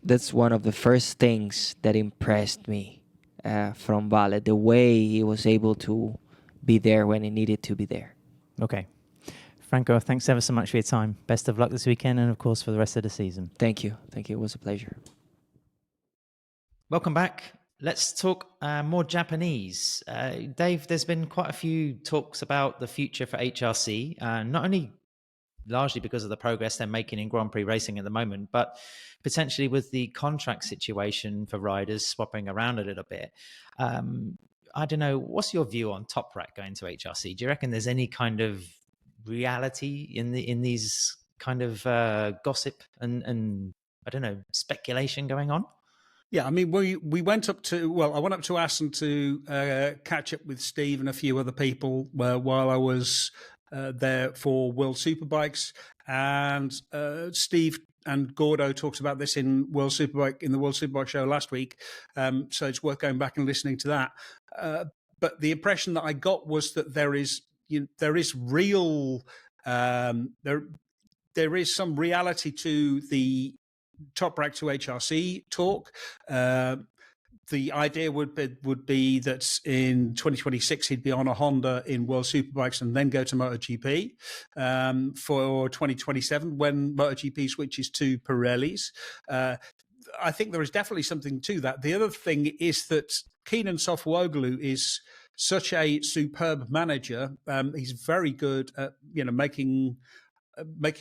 that's one of the first things that impressed me from Vale, the way he was able to be there when he needed to be there. Okay. Franco, thanks ever so much for your time. Best of luck this weekend and, of course, for the rest of the season. Thank you. It was a pleasure. Welcome back. Let's talk more Japanese. Dave, there's been quite a few talks about the future for HRC, not only largely because of the progress they're making in Grand Prix racing at the moment, but potentially with the contract situation for riders swapping around a little bit. I don't know, what's your view on Toprak going to HRC? Do you reckon there's any kind of reality in these kind of gossip and I don't know, speculation going on? Yeah, I mean, we went up to, well, I went up to Assen to catch up with Steve and a few other people while I was there for World Superbikes. And Steve and Gordo talked about this in the World Superbike show last week. So it's worth going back and listening to that. But the impression that I got was that there is real, there is some reality to the Toprak to HRC talk. The idea would be that in 2026 he'd be on a Honda in World Superbikes and then go to MotoGP for 2027 when MotoGP switches to Pirellis. I think there is definitely something to that. The other thing is that Kenan Sofuoglu is such a superb manager. He's very good at making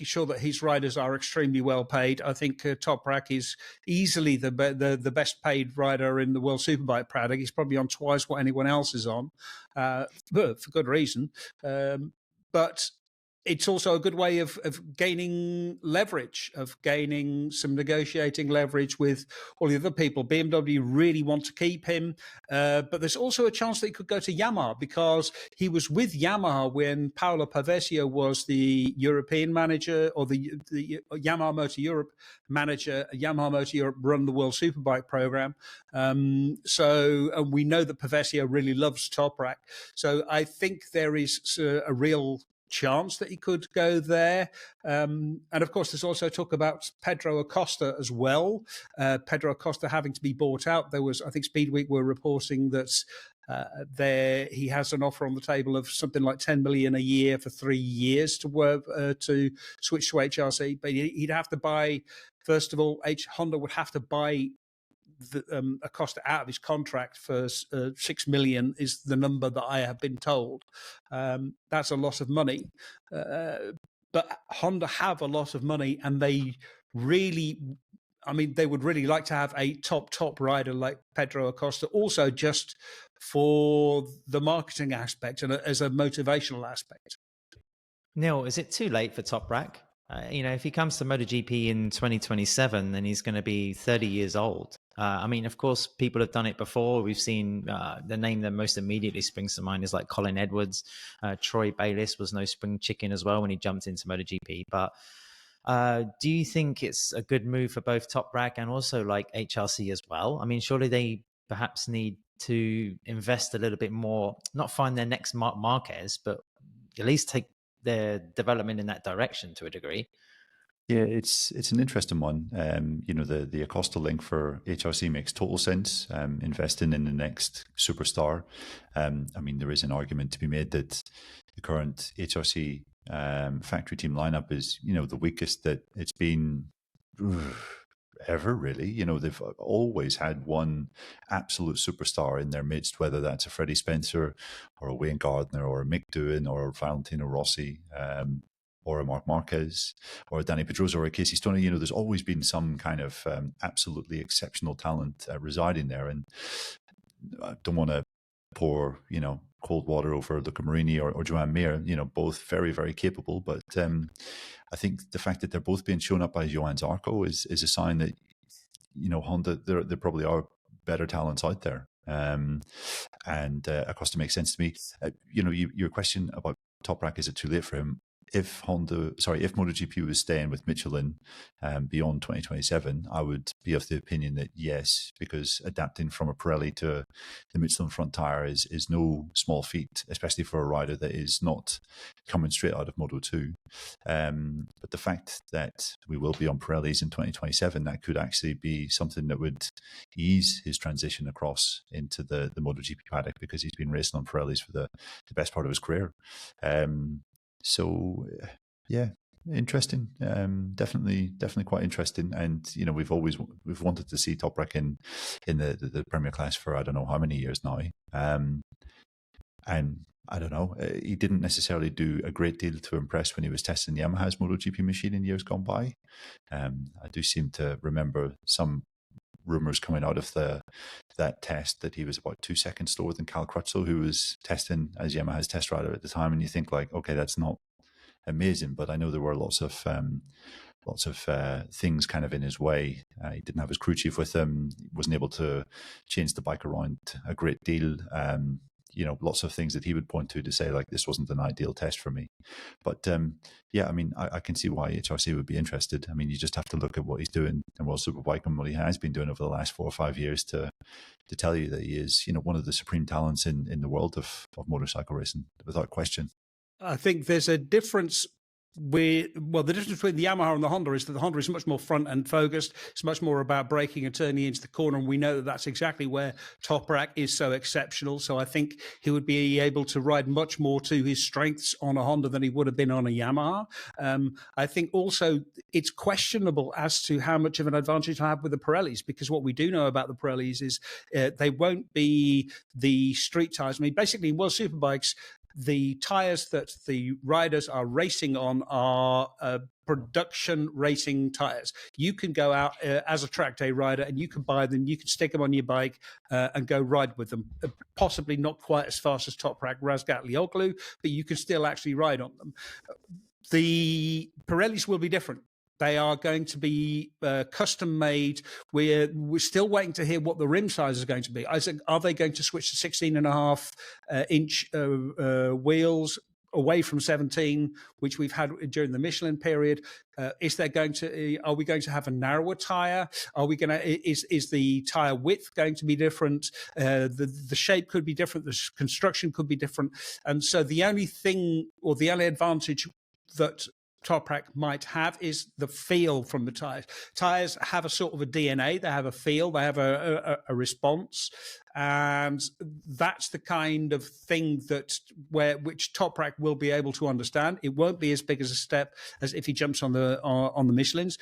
sure that his riders are extremely well paid. I think Toprak is easily the best paid rider in the World Superbike paddock. He's probably on twice what anyone else is on, but for good reason. But it's also a good way of gaining leverage, of gaining some negotiating leverage with all the other people. BMW really want to keep him, but there's also a chance that he could go to Yamaha because he was with Yamaha when Paolo Pavesio was the European manager or the Yamaha Motor Europe manager. Yamaha Motor Europe run the World Superbike program. So we know that Pavesio really loves Toprak. So I think there is a real chance that he could go there. And of course, there's also talk about Pedro Acosta as well. Pedro Acosta having to be bought out. There was, I think, Speedweek were reporting that he has an offer on the table of something like 10 million a year for 3 years to work to switch to HRC. But he'd have to buy, first of all, Honda would have to buy Acosta out of his contract for 6 million is the number that I have been told. That's a lot of money, but Honda have a lot of money, and they really, I mean, they would really like to have a top rider like Pedro Acosta, also just for the marketing aspect and as a motivational aspect. Neil, is it too late for Toprak? If he comes to MotoGP in 2027, then he's going to be 30 years old. I mean, of course, people have done it before. We've seen the name that most immediately springs to mind is like Colin Edwards. Troy Bayliss was no spring chicken as well when he jumped into MotoGP. But do you think it's a good move for both Toprak and also like HRC as well? I mean, surely they perhaps need to invest a little bit more, not find their next Marquez, but at least take their development in that direction to a degree. Yeah, it's an interesting one. The Acosta link for HRC makes total sense. Investing in the next superstar. I mean, there is an argument to be made that the current HRC factory team lineup is, the weakest that it's been ever, really. They've always had one absolute superstar in their midst, whether that's a Freddie Spencer or a Wayne Gardner or a Mick Doohan or Valentino Rossi, or a Marc Marquez, or a Danny Pedrosa, or a Casey Stoney. There's always been some kind of absolutely exceptional talent residing there. And I don't want to pour, cold water over Luca Marini or Joan Mir, both very, very capable. But I think the fact that they're both being shown up by Johann Zarco is a sign that, Honda, there probably are better talents out there. And Acosta makes sense to me. Your question about Toprak, is it too late for him? If MotoGP was staying with Michelin beyond 2027, I would be of the opinion that yes, because adapting from a Pirelli to the Michelin front tire is no small feat, especially for a rider that is not coming straight out of Moto2. But the fact that we will be on Pirellis in 2027, that could actually be something that would ease his transition across into the MotoGP paddock, because he's been racing on Pirellis for the best part of his career. So, yeah, interesting. Definitely quite interesting. And we've wanted to see Toprak in the Premier class for I don't know how many years now. And I don't know, he didn't necessarily do a great deal to impress when he was testing Yamaha's MotoGP machine in years gone by. I do seem to remember some rumours coming out of that test that he was about 2 seconds slower than Cal Crutchlow, who was testing as Yamaha's test rider at the time. And you think like, okay, that's not amazing, but I know there were lots of things kind of in his way. He didn't have his crew chief with him. He wasn't able to change the bike around a great deal. Lots of things that he would point to say like, this wasn't an ideal test for me. But I mean, I can see why HRC would be interested. I mean, you just have to look at what he's doing in World Superbike and what he has been doing over the last 4 or 5 years to tell you that he is, one of the supreme talents in the world of motorcycle racing, without question. I think there's a difference. The difference between the Yamaha and the Honda is that the Honda is much more front end focused. It's much more about braking and turning into the corner, and we know that that's exactly where Toprak is so exceptional. So I think he would be able to ride much more to his strengths on a Honda than he would have been on a Yamaha. I think also it's questionable as to how much of an advantage to have with the Pirellis, because what we do know about the Pirellis is they won't be the street tires. I mean, basically in World Superbikes, the tyres that the riders are racing on are production racing tyres. You can go out as a track day rider and you can buy them, you can stick them on your bike and go ride with them. Possibly not quite as fast as Toprak, Razgatlioglu, but you can still actually ride on them. The Pirellis will be different. They are going to be custom made. We're still waiting to hear what the rim size is going to be. Are they going to switch to 16.5 inch wheels? away from 17, which we've had during the Michelin period. Are we going to have a narrower tyre? Is the tyre width going to be different? The shape could be different. The construction could be different. And so the only thing, or the only advantage that Toprak might have is the feel from the tyres. Tyres have a sort of a DNA. They have a feel. They have a response, and that's the kind of thing which Toprak will be able to understand. It won't be as big as a step as if he jumps on the Michelins,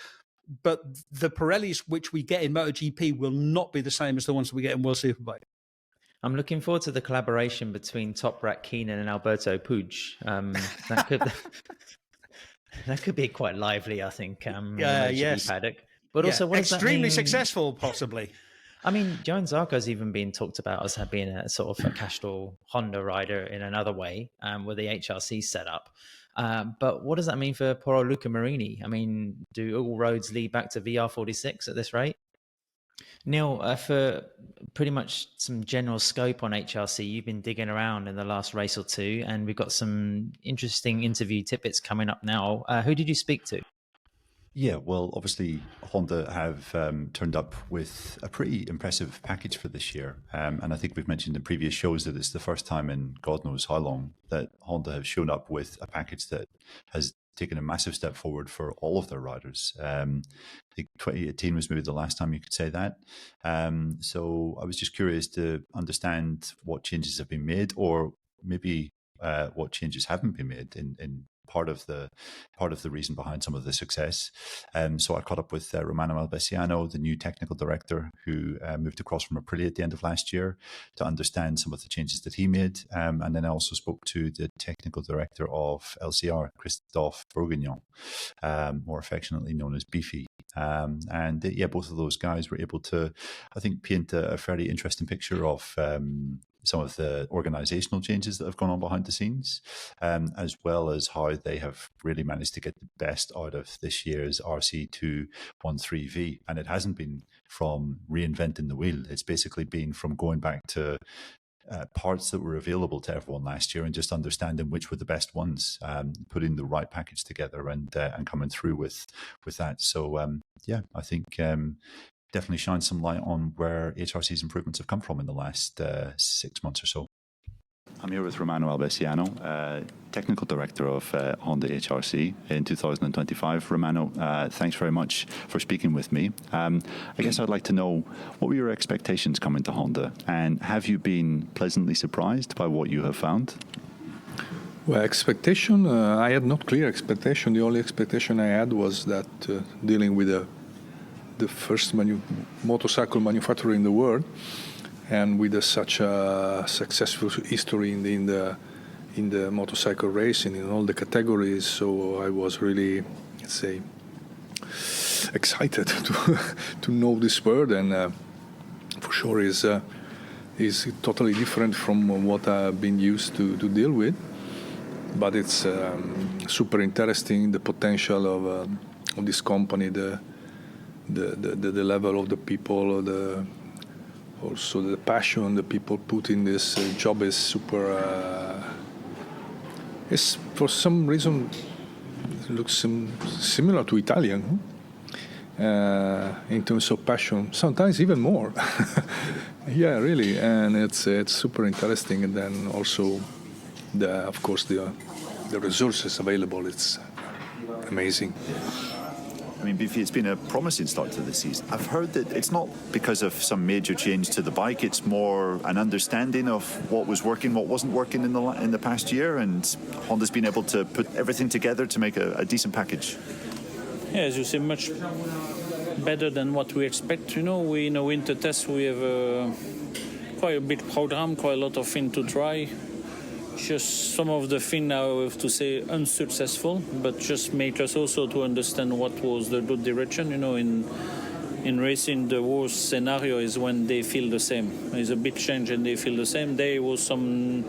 but the Pirellis which we get in MotoGP will not be the same as the ones we get in World Superbike. I'm looking forward to the collaboration between Toprak, Keenan, and Alberto Puig. That could be quite lively, I think. Yes. Paddock. But also, what does that extremely mean? successful, possibly. I mean, Joan Zarco's even being talked about as being a sort of a Castrol Honda rider in another way, with the HRC setup. But what does that mean for poor old Luca Marini? I mean, do all roads lead back to VR46 at this rate? Neil, for pretty much some general scope on HRC, you've been digging around in the last race or two, and we've got some interesting interview tidbits coming up now. Who did you speak to? Yeah, well, obviously Honda have turned up with a pretty impressive package for this year. And I think we've mentioned in previous shows that it's the first time in God knows how long that Honda have shown up with a package that has taken a massive step forward for all of their riders. I think 2018 was maybe the last time you could say that. So I was just curious to understand what changes have been made, or maybe what changes haven't been made in part of the reason behind some of the success. So I caught up with Romano Albesiano, the new technical director, who moved across from Aprilia at the end of last year, to understand some of the changes that he made. And then I also spoke to the technical director of LCR, Christophe Bourguignon, more affectionately known as Beefy. Both of those guys were able to, I think, paint a fairly interesting picture of some of the organizational changes that have gone on behind the scenes, as well as how they have really managed to get the best out of this year's RC213V. And it hasn't been from reinventing the wheel. It's basically been from going back to parts that were available to everyone last year and just understanding which were the best ones, putting the right package together and coming through with that. So, I think definitely shines some light on where HRC's improvements have come from in the last 6 months or so. I'm here with Romano Albesiano, Technical Director of Honda HRC in 2025. Romano, thanks very much for speaking with me. I guess I'd like to know, what were your expectations coming to Honda, and have you been pleasantly surprised by what you have found? Well, expectation, I had not clear expectation. The only expectation I had was that dealing with the first motorcycle manufacturer in the world, and with such a successful history in the motorcycle racing in all the categories, so I was really, let's say, excited to know this world, and for sure is totally different from what I've been used to deal with. But it's super interesting, the potential of this company, the level of the people, also the passion the people put in this job is super. It's for some reason it looks similar to Italian in terms of passion. Sometimes even more. Yeah, really, and it's super interesting. And then also, of course, the resources available. It's amazing. I mean, Beefy, it's been a promising start to the season. I've heard that it's not because of some major change to the bike. It's more an understanding of what was working, what wasn't working in the past year, and Honda's been able to put everything together to make a decent package. Yeah, as you say, much better than what we expect. You know, we in a winter test we have quite a big program, quite a lot of things to try. Just some of the things now, I have to say, unsuccessful, but just make us also to understand what was the good direction. You know, in racing, the worst scenario is when they feel the same. There's a big change and they feel the same. There was some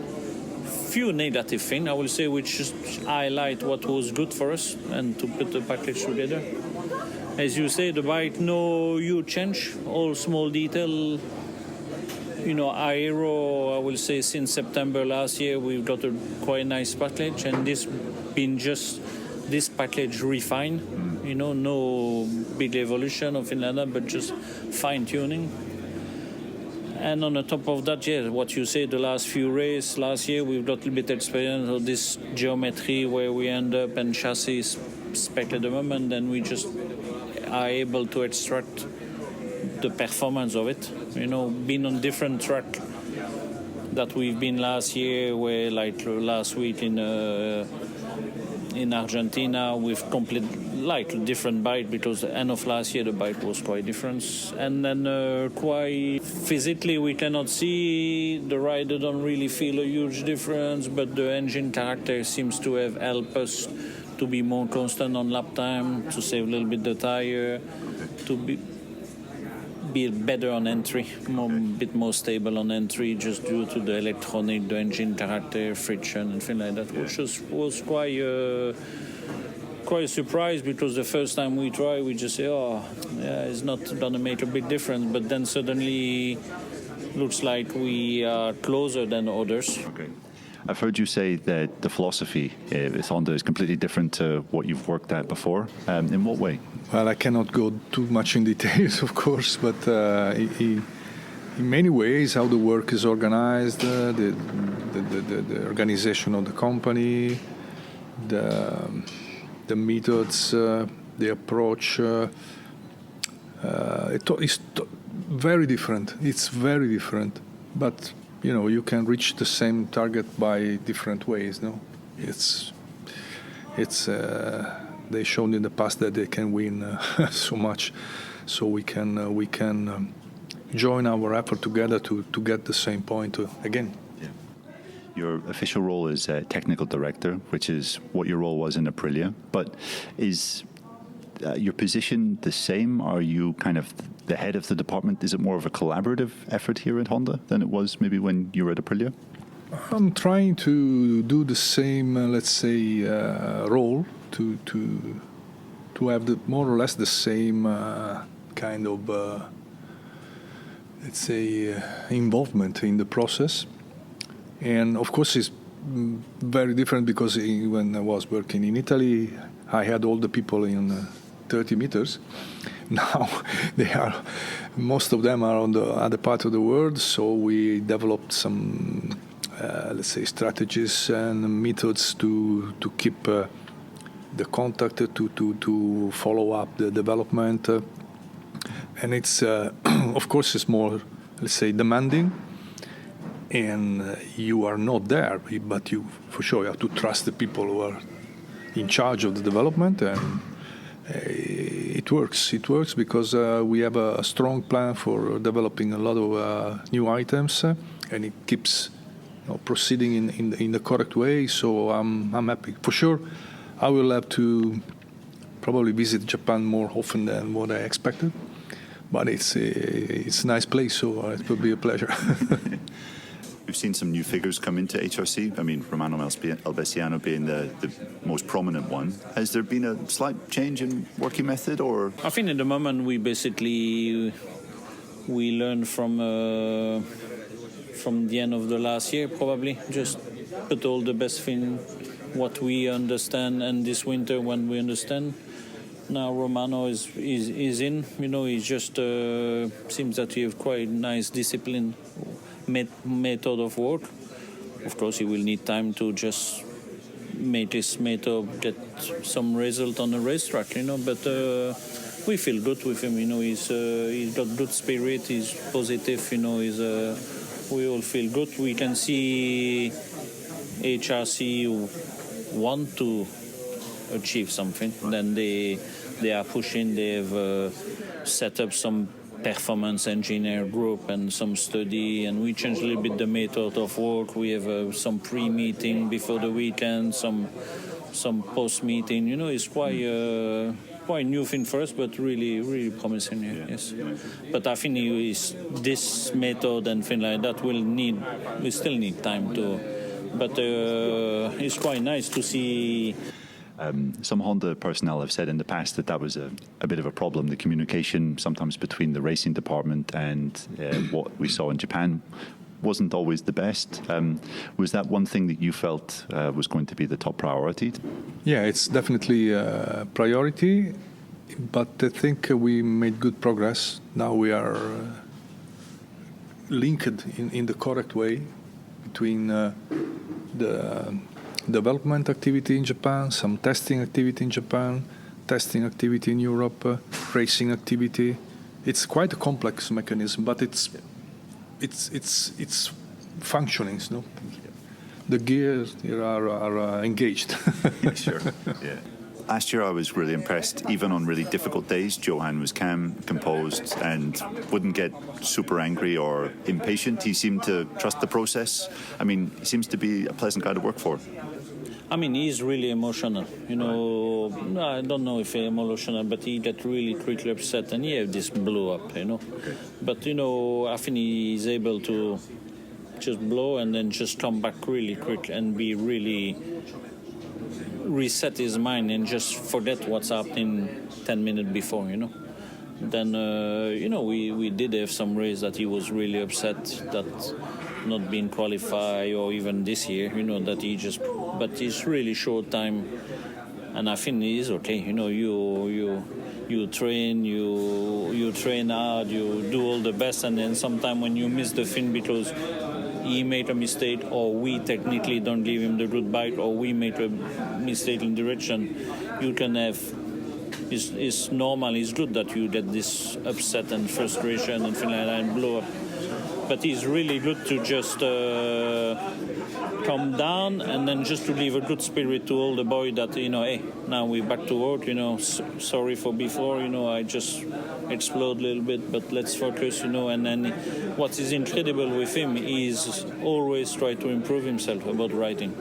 few negative things, I will say, which just highlight what was good for us and to put the package together. As you say, the bike, no huge change, all small detail. aero, I will say since September last year, we've got a quite nice package, and this been just this package refined. No big evolution or anything like that, but just fine tuning. And on the top of that, what you say, the last few races last year, we've got a little bit experience of this geometry where we end up and chassis spec at the moment, and we just are able to extract the performance of it. Being on different track that we've been last year, where like last week in Argentina with complete different bike, because the end of last year the bike was quite different, and then quite physically we cannot see, the rider don't really feel a huge difference, but the engine character seems to have helped us to be more constant on lap time, to save a little bit the tire, to be better on entry, a bit more stable on entry, just due to the electronic, the engine character, friction, and things like that, which was quite a surprise, because the first time we try, we just say, it's not going to make a big difference, but then suddenly looks like we are closer than others. Okay. I've heard you say that the philosophy with Honda is completely different to what you've worked at before. In what way? Well, I cannot go too much in details, of course, but in many ways, how the work is organized, the organization of the company, the methods, the approach, it's very different. It's very different, but you can reach the same target by different ways. No, it's they shown in the past that they can win so much, so we can join our effort together to get the same point again. Yeah. Your official role is technical director, which is what your role was in Aprilia. But is your position the same? Are you kind of the head of the department? Is it more of a collaborative effort here at Honda than it was maybe when you were at Aprilia? I'm trying to do the same, let's say, role to have more or less the same kind of, let's say, involvement in the process. And of course, it's very different because when I was working in Italy, I had all the people in 30 meters. Now most of them are on the other part of the world, so we developed some let's say strategies and methods to keep the contact, to follow up the development, and it's of course it's more, let's say, demanding, and you are not there, but you for sure you have to trust the people who are in charge of the development, and it works because we have a strong plan for developing a lot of new items, and it keeps proceeding in the correct way. So I'm happy. For sure, I will have to probably visit Japan more often than what I expected, but it's a nice place, so it will be a pleasure. We've seen some new figures come into HRC. I mean, Romano Albesiano being the most prominent one. Has there been a slight change in working method, or? I think at the moment we learned from the end of the last year, probably. Just put all the best thing what we understand, and this winter when we understand. Now Romano is in. He just seems that he have quite nice discipline. Method of work. Of course, he will need time to just make his method get some result on the racetrack, but we feel good with him. He's got good spirit. He's positive. We all feel good. We can see HRC want to achieve something. Then they are pushing. They have set up some performance engineer group and some study, and we changed a little bit the method of work. We have some pre-meeting before the weekend, some post-meeting. It's quite new thing for us, but really promising. Yes. But I think this method and things like that we still need time to. But it's quite nice to see Some Honda personnel have said in the past that was a bit of a problem. The communication sometimes between the racing department and what we saw in Japan wasn't always the best. Was that one thing that you felt was going to be the top priority? Yeah, it's definitely a priority, but I think we made good progress. Now we are linked in the correct way between the development activity in Japan, some testing activity in Japan, testing activity in Europe, racing activity. It's quite a complex mechanism, but it's functioning. No? The gears here are engaged. Sure. Yeah. Last year I was really impressed. Even on really difficult days, Johan was calm, composed, and wouldn't get super angry or impatient. He seemed to trust the process. I mean, he seems to be a pleasant guy to work for. I mean, he's really emotional. You know, I don't know if he's emotional, but he got really quickly upset, and he had this blow up, you know. Okay. But, you know, I think he's able to just blow and then just come back really quick and be really reset his mind and just forget what's happening 10 minutes before, you know. Then, you know, we did have some race that he was really upset that not being qualified, or even this year, you know, that he just, but it's really short time, and I think he is okay. You know, you train, you train hard, you do all the best, and then sometime when you miss the fin because he made a mistake, or we technically don't give him the good bike, or we made a mistake in direction, you can have. It's normal. It's good that you get this upset and frustration and things like that and blow up. But it's really good to just calm down and then just to leave a good spirit to all the boys that, you know, hey, now we're back to work, you know, sorry for before, you know, I just explode a little bit, but let's focus, you know. And then what is incredible with him is always try to improve himself about riding.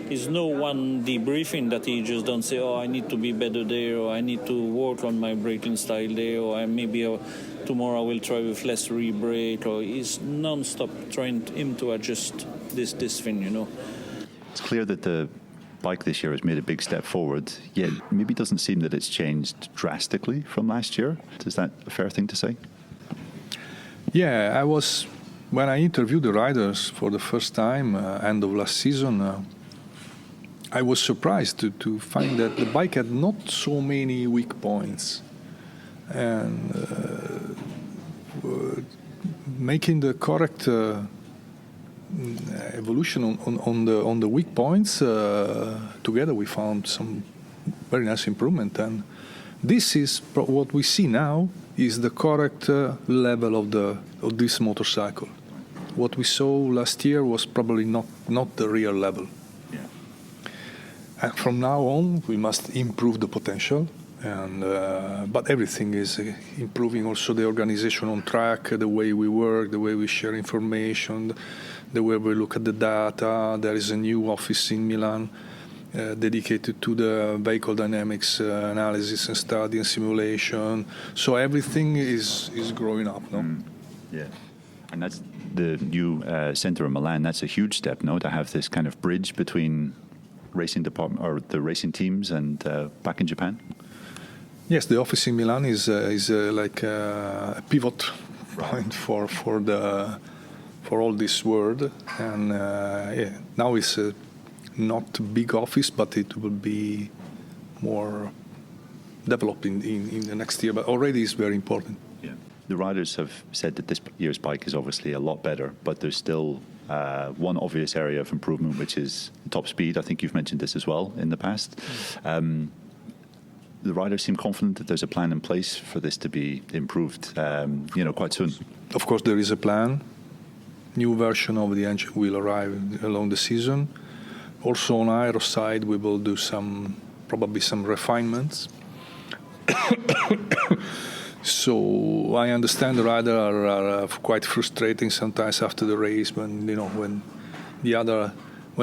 Is no one debriefing that he just don't say, oh, I need to be better there, or I need to work on my braking style there, or tomorrow I will try with less re-brake, or he's non-stop trying him to adjust this thing, you know. It's clear that the bike this year has made a big step forward, yet maybe it doesn't seem that it's changed drastically from last year. Is that a fair thing to say? Yeah, when I interviewed the riders for the first time, end of last season, I was surprised to find that the bike had not so many weak points, and making the correct evolution on the weak points together, we found some very nice improvement, and this is what we see now is the correct level of this motorcycle. What we saw last year was probably not the real level. And from now on, we must improve the potential, and but everything is improving. Also, the organization on track, the way we work, the way we share information, the way we look at the data. There is a new office in Milan dedicated to the vehicle dynamics analysis and study and simulation. So everything is growing up, no? Yeah, and that's the new center in Milan. That's a huge step, no, to have this kind of bridge between racing department or the racing teams and back in Japan. Yes, the office in Milan is like a pivot point for all this world, and now it's not a big office, but it will be more developed in the next year. But already it's very important. Yeah, the riders have said that this year's bike is obviously a lot better, but there's still one obvious area of improvement, which is top speed. I think you've mentioned this as well in the past. The riders seem confident that there's a plan in place for this to be improved, quite soon. Of course, there is a plan. New version of the engine will arrive along the season. Also on aero side, we will do probably some refinements. So I understand the riders are quite frustrating sometimes after the race when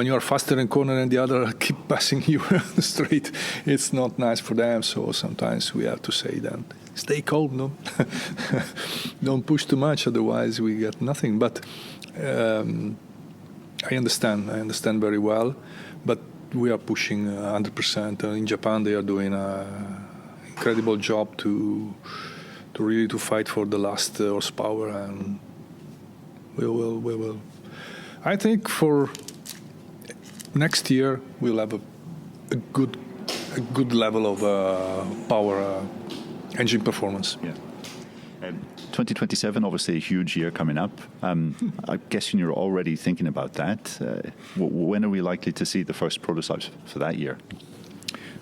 you are faster in corner and the other keep passing you on the straight. It's not nice for them. So sometimes we have to say that stay calm, no, don't push too much, otherwise we get nothing. But I understand very well. But we are pushing 100%. In Japan, they are doing an incredible job to really to fight for the last horsepower, and we will. I think for next year we'll have a good level of power engine performance. Yeah. 2027, obviously a huge year coming up. I'm guessing you're already thinking about that. When are we likely to see the first prototypes for that year?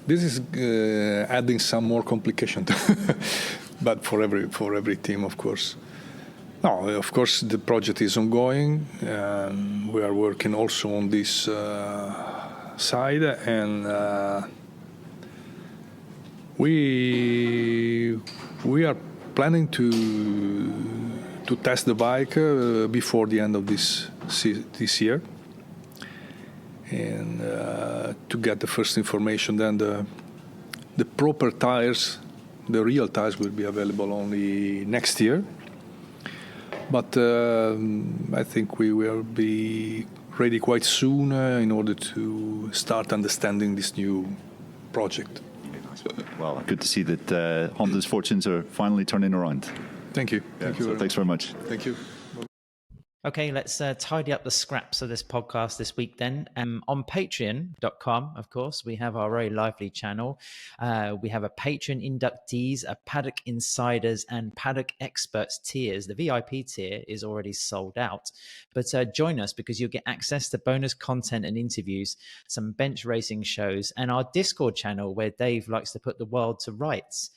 This is adding some more complication, but for every team, of course. No, of course the project is ongoing. We are working also on this side, and we are planning to test the bike before the end of this year, and to get the first information. Then the proper tires, the real tires, will be available only next year. But I think we will be ready quite soon in order to start understanding this new project. Well, good to see that Honda's fortunes are finally turning around. Thank you. Thanks very much. Thank you. Okay, let's tidy up the scraps of this podcast this week then. On patreon.com, of course, we have our very lively channel. We have a Patreon inductees, a Paddock Insiders and Paddock Experts tiers. The VIP tier is already sold out. But join us because you'll get access to bonus content and interviews, some bench racing shows, and our Discord channel where Dave likes to put the world to rights.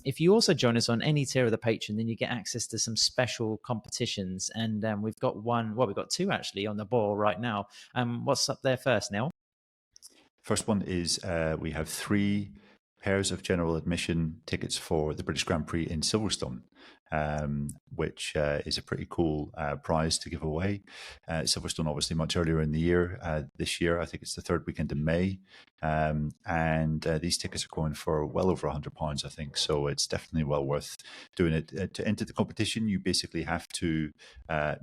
If you also join us on any tier of the Patreon, then you get access to some special competitions. And we've got we've got two actually on the boil right now. What's up there first, Neil? First one is we have 3 pairs of general admission tickets for the British Grand Prix in Silverstone, which is a pretty cool prize to give away. Silverstone, obviously, much earlier in the year. This year, I think it's the 3rd weekend in May. And these tickets are going for well over £100, I think. So it's definitely well worth doing it. To enter the competition, you basically have to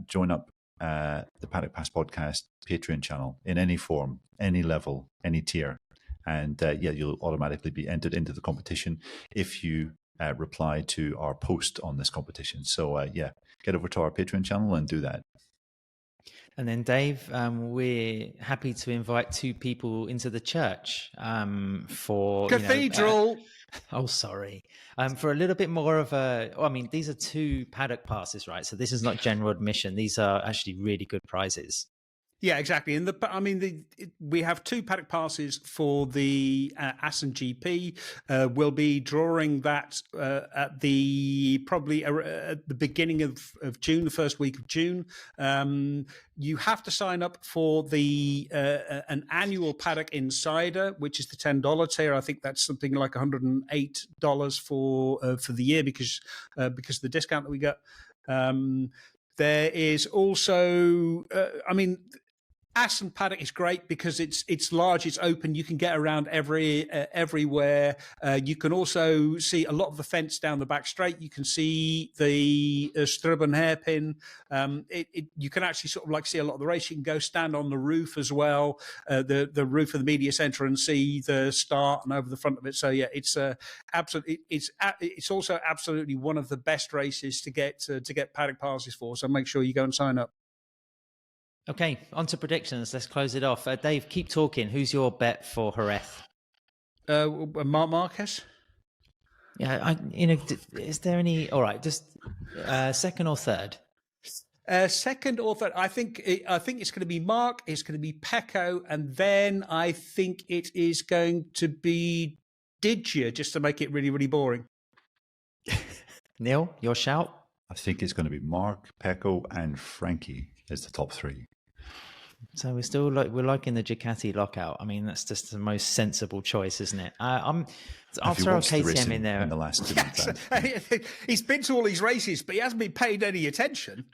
join up the Paddock Pass Podcast Patreon channel in any form, any level, any tier. And you'll automatically be entered into the competition if you reply to our post on this competition. So get over to our Patreon channel and do that. And then Dave, we're happy to invite 2 people into the church for Cathedral. For a little bit more of these are 2 paddock passes, right? So this is not general admission. These are actually really good prizes. Yeah, exactly. And we have 2 paddock passes for the Assen GP. We'll be drawing that at the beginning of June, the first week of June. You have to sign up for the an annual Paddock Insider, which is the $10 tier. I think that's something like $108 for the year because of the discount that we got. There is also, Assen Paddock is great because it's large, it's open. You can get around everywhere. You can also see a lot of the fence down the back straight. You can see the Strubben hairpin. You can actually sort of see a lot of the race. You can go stand on the roof as well, the roof of the media centre, and see the start and over the front of it. So yeah, it's absolutely. It's also absolutely one of the best races to get paddock passes for. So make sure you go and sign up. Okay, on to predictions. Let's close it off. Dave, keep talking. Who's your bet for Jerez? Marc Marquez. Yeah, is there any? All right, just second or third. Second or third. I think it's going to be Marc. It's going to be Pecco, and then I think it is going to be Digia, just to make it really, really boring. Neil, your shout. I think it's going to be Marc, Pecco, and Frankie as the top 3. So we're liking the Ducati lockout. I mean, that's just the most sensible choice, isn't it? I'll throw KTM in there in the last 2 months. He's been to all these races, but he hasn't been paid any attention.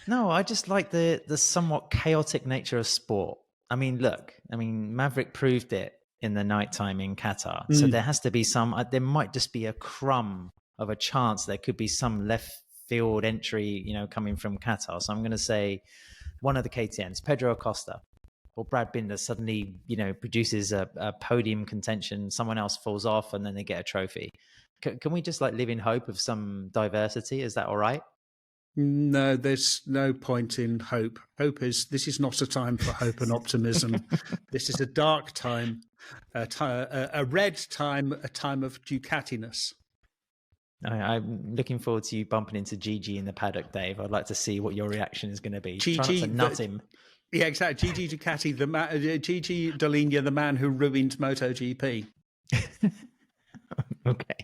No, I just like the somewhat chaotic nature of sport. I mean, look, Maverick proved it in the nighttime in Qatar. So there has to be there might just be a crumb of a chance there could be some left field entry, coming from Qatar. So I'm going to say one of the KTMs, Pedro Acosta. Brad Binder suddenly, produces a podium contention, someone else falls off, and then they get a trophy. Can we just live in hope of some diversity? Is that all right? No, there's no point in hope. This is not a time for hope and optimism. This is a dark time, a red time, a time of Ducatiness. I'm looking forward to you bumping into Gigi in the paddock, Dave. I'd like to see what your reaction is going to be. Try not to nut him. Yeah, exactly. Gigi Ducati, Gigi Dall'Igna, the man who ruined MotoGP. Okay.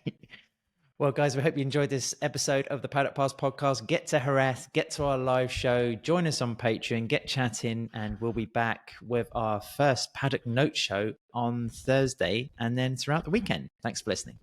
Well, guys, we hope you enjoyed this episode of the Paddock Pass podcast. Get to Jerez, get to our live show, join us on Patreon, get chatting, and we'll be back with our first Paddock Note show on Thursday and then throughout the weekend. Thanks for listening.